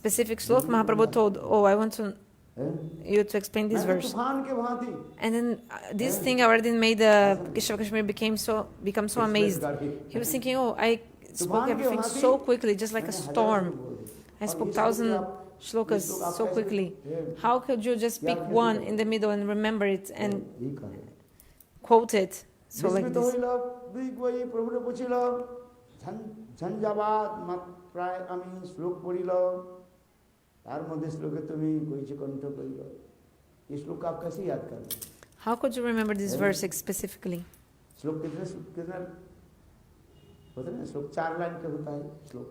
specific shloka, Mahaprabhu told, oh, I want to you to explain this verse. And then this thing already made Keshav Kashmir become so amazed. He was thinking, oh, I spoke everything so quickly, just like a storm. I spoke 1,000 shlokas so quickly. How could you just pick one in the middle and remember it and quote it? So like this. How could you remember this verse specifically?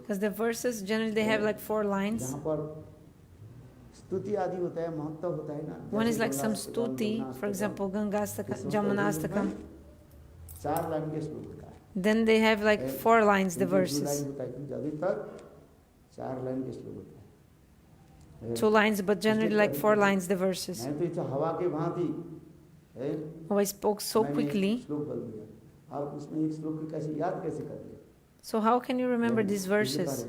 Because the verses generally they have like 4 lines. One is like some stuti, for example, Gangastakam, Jamunastakam. Then they have like 4 lines, the verses. 2 lines, but generally like 4 lines, the verses. Oh, I spoke so quickly. So how can you remember these verses?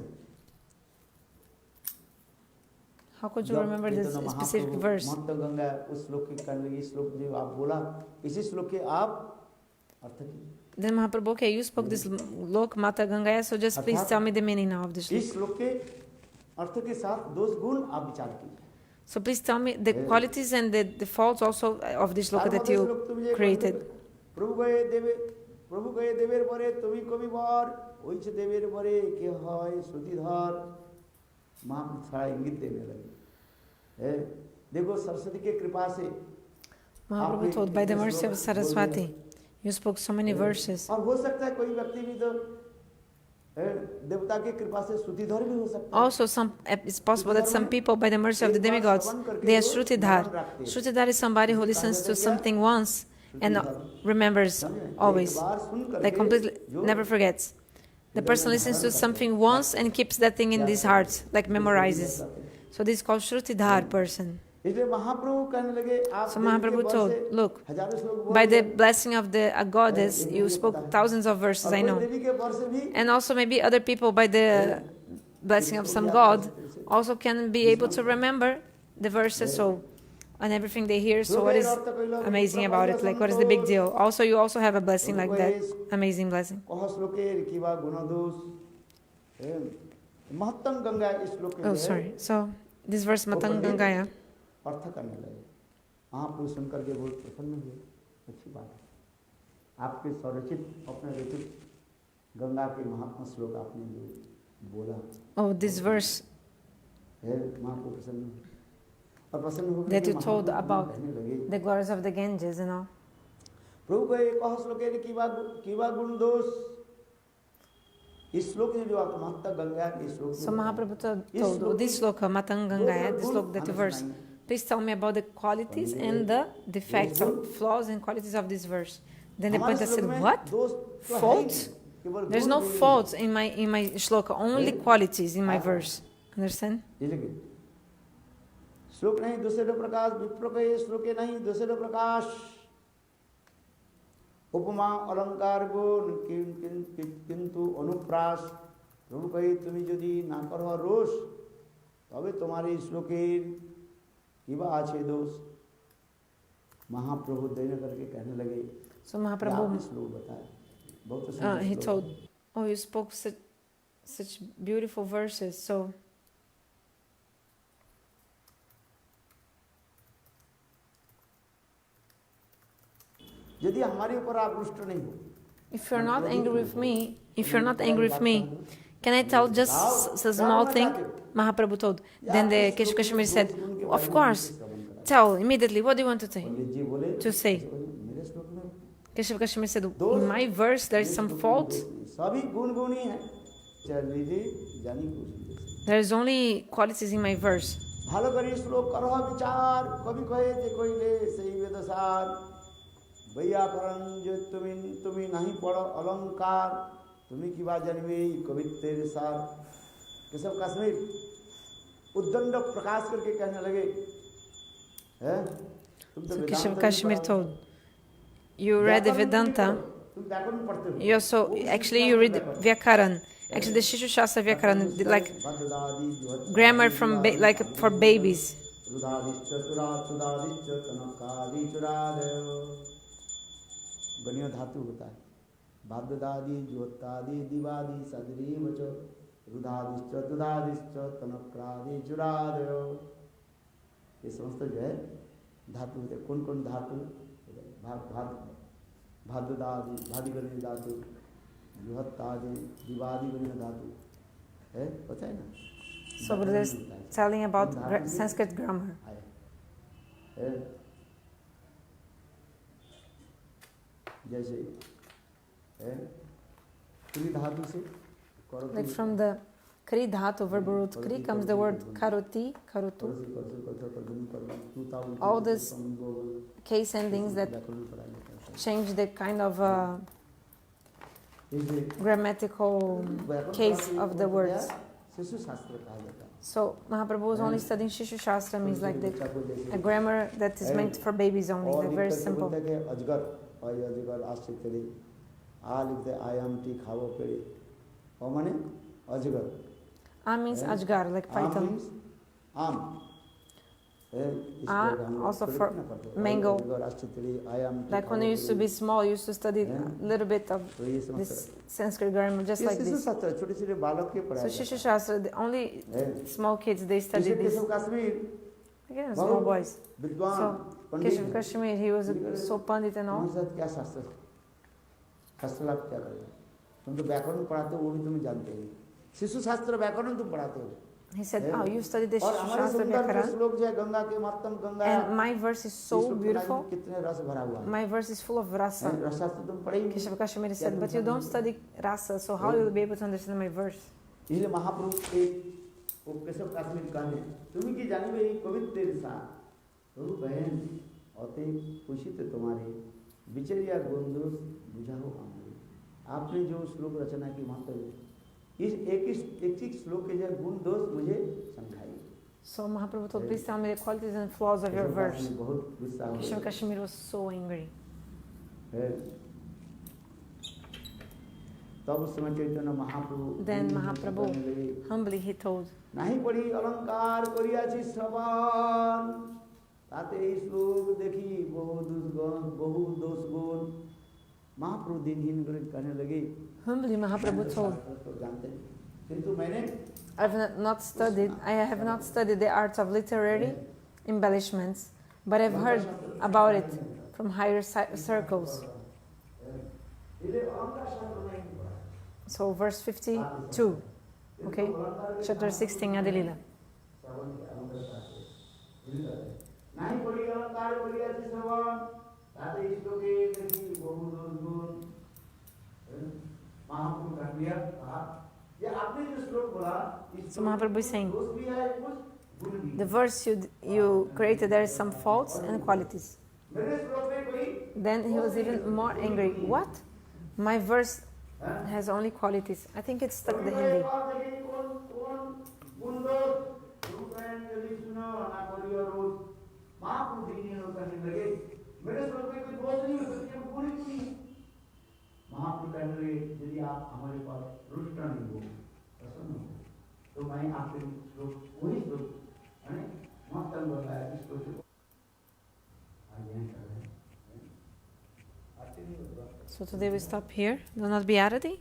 How could you remember this specific verse? Then Mahaprabhu, okay, you spoke this Lok Mata Gangaya, so just please tell me the meaning now of this Lok. So please tell me the qualities and the faults also of this Loka that you created. প্রভু কয়ে দেবের পরে তুমি কবিবর, ওইছে দেবের পরে কে হয় শ্রুতিধর। মা ছাড়া ইঙ্গিত দেने लगे। देखो सरस्वती के कृपा से Mahaprabhu told, by the mercy of Saraswati, you spoke so many verses. और हो सकता है कोई व्यक्ति भी तो देवता के कृपा से श्रुतिधर भी हो सकता है। Also, it's possible that some people, by the mercy of the demigods, they are Shrutidhar. Shrutidhar is somebody who listens to something once and remembers always, like completely never forgets. The person listens to something once and keeps that thing in his heart, like memorizes. So this is called Shrutidhar person. So Mahaprabhu told, look, by the blessing of the goddess, you spoke thousands of verses, I know. And also maybe other people, by the blessing of some god, also can be able to remember the verses, so and everything they hear. So what is amazing about it? Like, what is the big deal? Also, you also have a blessing like that, amazing blessing. Oh, sorry. So this verse Matangangaya. Oh, this verse that you told about the glories of the Ganges, you know. So Mahaprabhu told, oh, this sloka, Matangangaya, this sloka, that verse, please tell me about the qualities and the defects, or flaws and qualities of this verse. Then the Panta said, what? Faults? There's no faults in my shloka, only qualities in my verse. Understand? श्लोक नहीं दूसरे प्रकाश, विप्र के श्लोके नहीं दूसरे प्रकाश। उपमा अलंकार गुण किंतु अनुप्रास। प्रभु कहे तुम्हें यदि ना करो रोष, तबे तुम्हारे श्लोकेर किबा आछे दोष। महाप्रभु दैन्य करके कहने लगे। So Mahaprabhu, श्लोक बताया, बहुत सुंदर he श्लोक told, है। oh, you spoke such beautiful verses. So यदि हमारे ऊपर आप रुष्ट नहीं हो, if you're not angry with me, can I tell just a small thing? Mahaprabhu told. Then the Keshav Kashmiri said, of course, tell immediately. What do you want to say? पंडित जी बोले मेरे श्लोक में Keshav Kashmiri said, in my verse there is some fault. सभी गुण गुणी है, चलिए जानी कुछ There is only qualities in my verse. ভালো করে শ্লোক করো বিচার, কবি কহে যে কইলে সেই বেদসার, বৈয়াকরণ যে তুমি नहीं পড়ো অলংকার, তুমি কি বা জানবে কবিত্বের सार। केशव कश्मीर उद्दंड प्रकाश करके कहने लगे, हैं So Keshav Kashmiri told, you read the Vedanta, तुम व्याकरण पढ़ते हो, you also, actually you read Vyakaran. Actually the Shishu Shastra Vyakaran, like grammar from like for babies. गणीय धातु होता है, बाद्यदादि ज्योतादि दिवादि सदरी वचो रुदादिश्च तुदादिश्च तनक्रादि चुरादयो। ये समस्त जो है धातु होते, कौन कौन धातु, भाद्यदादि भादिगणीय धातु, जुहत्तादि दिवादि गणीय धातु है, पता है ना। So Buddha is telling about Sanskrit grammar. जैसे क्री धातु से Like from the Kri dhatu, verb root Kri, comes the word karoti, karotu. All these case endings that change the kind of grammatical case of the words. So Mahaprabhu was only studying Shishu Shastra, means like a grammar that is meant for babies only, like very simple. Am means Ajgar, like python. Also for mango. Like when you used to be small, you used to study a little bit of this Sanskrit grammar, just like this. So Shishu Shastra, the only small kids, they study this. Again, small boys. So Keshav Kashmiri, he was so pandit and all. तुम तो व्याकरण पढ़ाते हो, वो भी तुम जानते हो। शिशु शास्त्र व्याकरण तुम पढ़ाते हो। He said, oh, you study this Shastra Vyakaran. And my verse is so beautiful. My verse is full of rasa. Keshav Kashmiri said, but you don't study rasa, so how will you be able to understand my verse? इसलिए महाप्रभु केशव कश्मीर कहने, तुम्ही की जानिबे पवित्र सा, प्रभु बहन अति कुशित तुम्हारे विचरिया गुण दोष बुझाओ हमारे। आपने जो श्लोक रचना की वहाँ पर इस एक श्लोक के जो गुण दोष मुझे समझाइए। So Mahaprabhu told, please tell me the qualities and flaws of your verse. Keshav Kashmiri was so angry. Then Mahaprabhu humbly he told, नहीं पढ़ी अलंकार करियाछि श्रवण, ताते এই শ্লোক देखी बहु दोष गुण। महाप्रभु दिनहीन कहने लगे, humbly Mahaprabhu told, I have not studied the art of literary embellishments, but I've heard about it from higher circles. So verse 52, okay, chapter 16, Adilila. So Mahaprabhu is saying, the verse you created, there is some faults and qualities. Then he was even more angry. What? My verse has only qualities. I think it's stuck the Hindi. महाप्रभु कहने लगे, यदि आप हमारे पास रुष्ट नहीं हो, प्रसन्न हो, तो मैं आपके श्लोक वही श्लोक है मस्तन बताया, इस श्लोक आज यहीं कर रहे हैं, आते नहीं So today we stop here. Do not be Arati.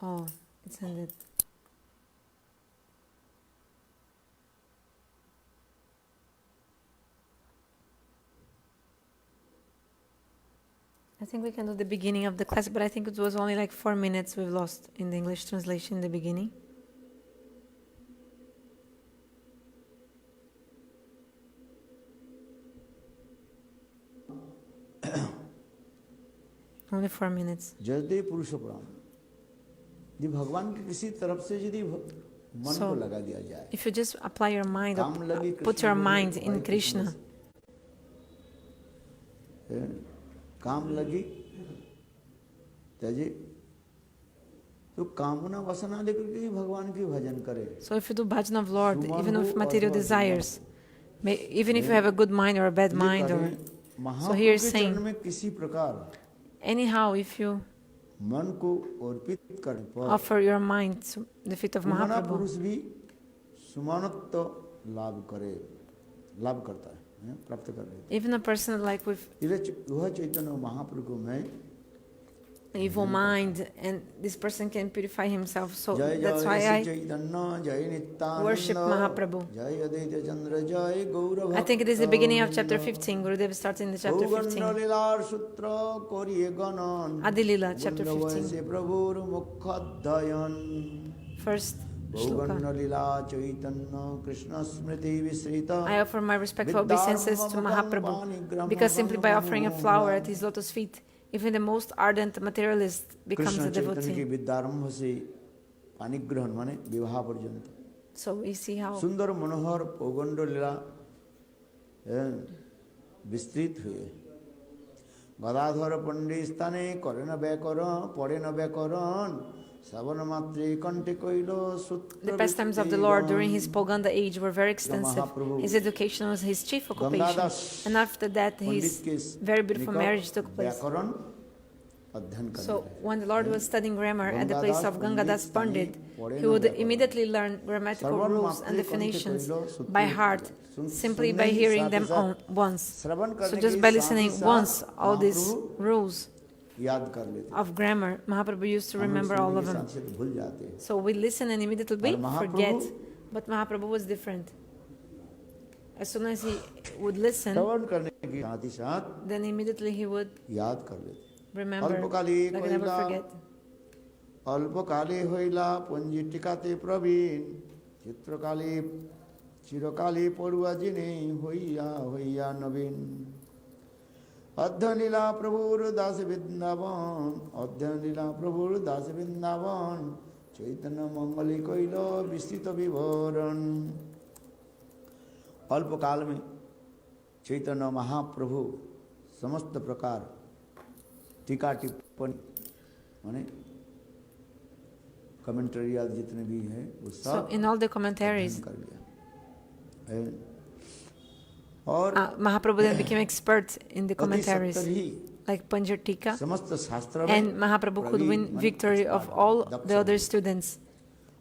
Oh, it's ended. I think we can do the beginning of the class, but I think it was only like 4 minutes we've lost in the English translation in the beginning. Only 4 minutes. जयते पुरुष प्राण यदि भगवान की किसी तरफ से यदि मन को लगा दिया जाए, if you just apply your mind, put your mind in Krishna, काम लगी त्यजे, तो कामना वासना लेकर के ही भगवान की भजन करे. So if you do bhajan of Lord, even with material desires, even if you have a good mind or a bad mind, or so here is saying, किसी प्रकार anyhow, if you मन को अर्पित करने पर offer your mind to the feet of पुरुष Mahaprabhu, भी सुमानत्व लाभ करता है, प्राप्त कर लेता even a person like with है. वह चैतन्य महाप्रभु को मैं evil mind, and this person can purify himself. So जय that's जय why श्री I चैतन्य जय नित्यानंद worship Mahaprabhu. जय अद्वैत चंद्र जय गौर I think it is the beginning of chapter 15. Gurudev starts in the chapter 15. लीलार सूत्र कोरिए गणन Adi Lila, chapter 15. से प्रभुर मुखोदयन First shloka. लीला चैतन्य कृष्ण स्मृति विस्मृत. I offer my respectful obeisances to Mahaprabhu, because simply by offering a flower at his lotus feet, even the most ardent materialist becomes a Krishna Chaitanya की devotee. विद्यारंभ से पाणिग्रहण माने विवाह पर्यंत So we see how सुंदर मनोहर पौगंड लीला विस्तृत हुए. गदाधर पंडित स्थाने करे न व्याकरण पढ़े न व्याकरण श्रवण मात्रे कंठे कोइलो सूत्र. the pastimes of the Lord during his Poganda age were very extensive. His education was his chief occupation, and after that his very beautiful marriage took place. व्याकरण अध्ययन करने So लगे. when the Lord was studying grammar at the place of Gangadas Pandit, he would immediately learn grammatical rules and definitions by heart, simply by hearing them once. So just by listening once, all these rules याद कर लेते. of grammar, Mahaprabhu used to remember all of them. से तो भूल जाते हैं. So we listen and immediately we forget. But Mahaprabhu was different. As soon as he would listen, श्रवण करने के साथ ही साथ then immediately he would याद कर लेते. remember, अल्पकाले like never कोइला forget. अल्पकाले होइला पंजी टिकाते प्रवीण चित्रकाले चिरकाले पड़ुआ जिने होइया होइया नवीन. अध्ययन लीला प्रभुर दास वृंदावन अध्ययन लीला प्रभुर दास वृंदावन चैतन्य मंगली कोइल विस्तृत विवरण. अल्पकाल में चैतन्य महाप्रभु समस्त प्रकार टीका टिप्पणी माने कमेंटरी आदि जितने भी हैं वो So सब in all the commentaries, कर लिया. और Mahaprabhu then became expert in the अति commentaries, सत्तर ही like Panjartika, समस्त शास्त्र में and Mahaprabhu could win victory of all the other students.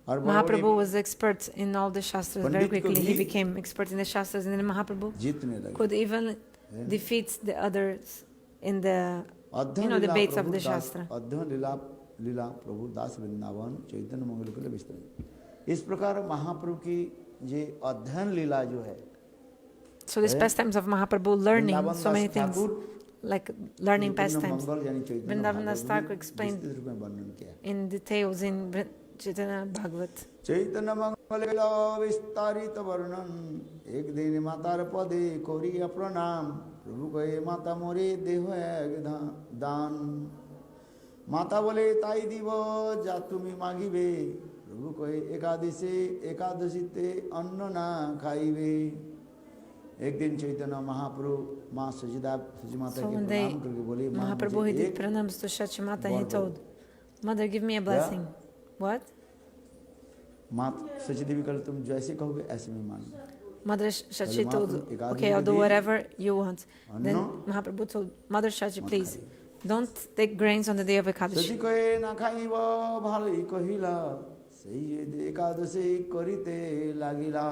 और Mahaprabhu was expert in all the Shastras very पंडित को quickly. He भी became expert in the Shastras, and then Mahaprabhu जीतने लगे. could even defeat the others in the debates of the Shastra. अध्ययन लीला प्रभु दास वृंदावन चैतन्य मंगल के लिए विस्तृत. इस प्रकार महाप्रभु की ये अध्ययन लीला जो है, So these pastimes of Mahaprabhu, learning so many things, like learning pastimes, Vrindavan Das Thakur explained in details in Chaitanya Bhagavat. चैतन्य मंगल विस्तारित वर्णन एक दिन मातार पदे कोरिया प्रणाम प्रभु कहे माता मोरे देह दान. माता बोले ताई दिव जा तुमी मागिबे प्रभु कहे एकादशीते अन्न ना खाइबे. एक दिन चैतन्य महाप्रभु माँ सचिदा माता So के one day, प्रणाम करके बोले माँ Mahaprabhu, he मुझे did एक pranams to Shachimata, and he told, Mother, give me a blessing. What? माँ सचिदेवी कल तुम जैसे कहोगे ऐसे मैं मानूंगा. Mother Shachi told, okay, I'll do whatever you want. Then Mahaprabhu told, Mother Shachi, please, don't take grains on the day of Ekadashi. सची कहे ना खाइब भालोई कहिला सही एकादशी करिते लागिला.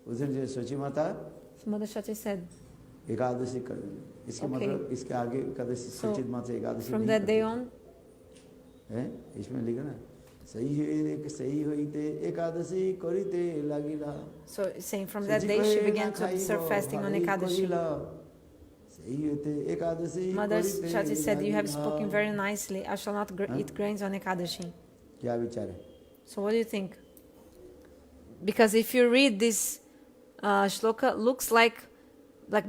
उस दिन जो सोची माता So Mother Shachi said, Ekadashi कर, इसके Okay. मतलब इसके आगे एकादशी So, सूचित माता एकादशी from नहीं that करती day थी। on, हैं इसमें लिखा ना सही होइते एकादशी करिते लागिला। so it's saying from that day she began to observe fasting on Ekadashi. सही होइते एकादशी Mother करिते Shachi said, you have लागिला। spoken very nicely. I shall not eat grains on Ekadashi. क्या विचार है? So what do you think? Because if you read this shloka, looks like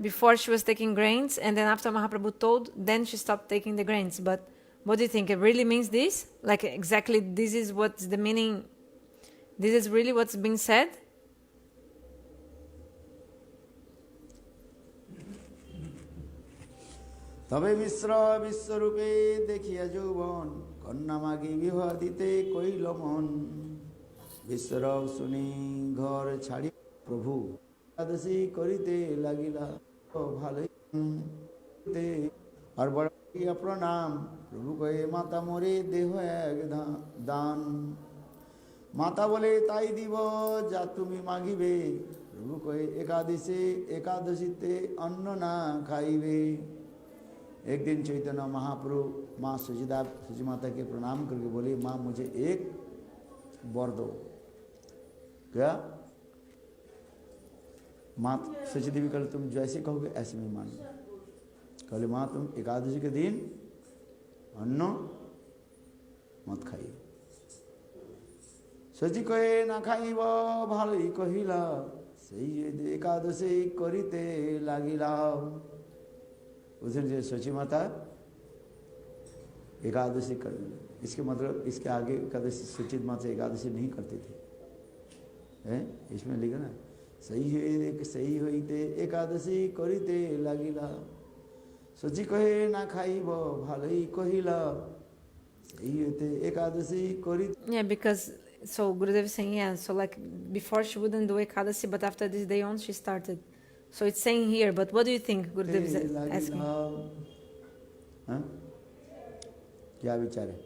before she was taking grains, and then after Mahaprabhu told, then she stopped taking the grains. But what do you think? It really means this? Like exactly this is what's the meaning? This is really what's being said? তবে মিশ্র বিশ্বরূপে দেখিয়া যৌবন কন্যা মাগি বিবাহ দিতে কইল মন বিশ্বরূপ শুনি ঘর ছাড়ি প্রভু একাদশী করিতে লাগিলা ভালোই আর বড় প্রণাম প্রভু কয়ে মাতা মোরে দেহ এক দান মাতা বলে তাই দিব যা তুমি মাগিবে প্রভু কয়ে একাদশীতে অন্ন না খাইবে। एक दिन चैतन्य महाप्रभु माँ सुची माता के प्रणाम करके बोली, माँ मुझे एक वर दो। क्या? माँ सुची देवी कल तुम जैसे कहोगे ऐसे मैं मानूंगा। कहले माँ तुम एकादशी के दिन अन्न मत खाइए। सुची कहे ना खाइब भालोई कहिला सही एकादशी करिते लागिला। उस दिन जो सोची माता एकादशी कर, इसके मतलब इसके आगे एकादशी सूचित माता एकादशी नहीं करती थी। हैं इसमें लिखा ना सही होइते एकादशी करिते लागिला। सोची कहे ना खाइब भालोई कहिला सही होइते एकादशी करिते। Yeah, because so Gurudev is saying, yeah, so like before she wouldn't do Ekadasi, but after this day on she started. So it's saying here, but what do you think Gurudev is asking? क्या विचार है?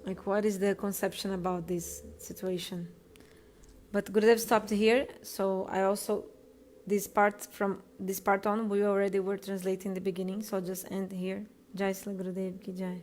Like what is the conception about this situation? But Gurudev stopped here, so I also, from this part on, we already were translating the beginning, so I'll just end here. Jai Sri Gurudev ki Jai.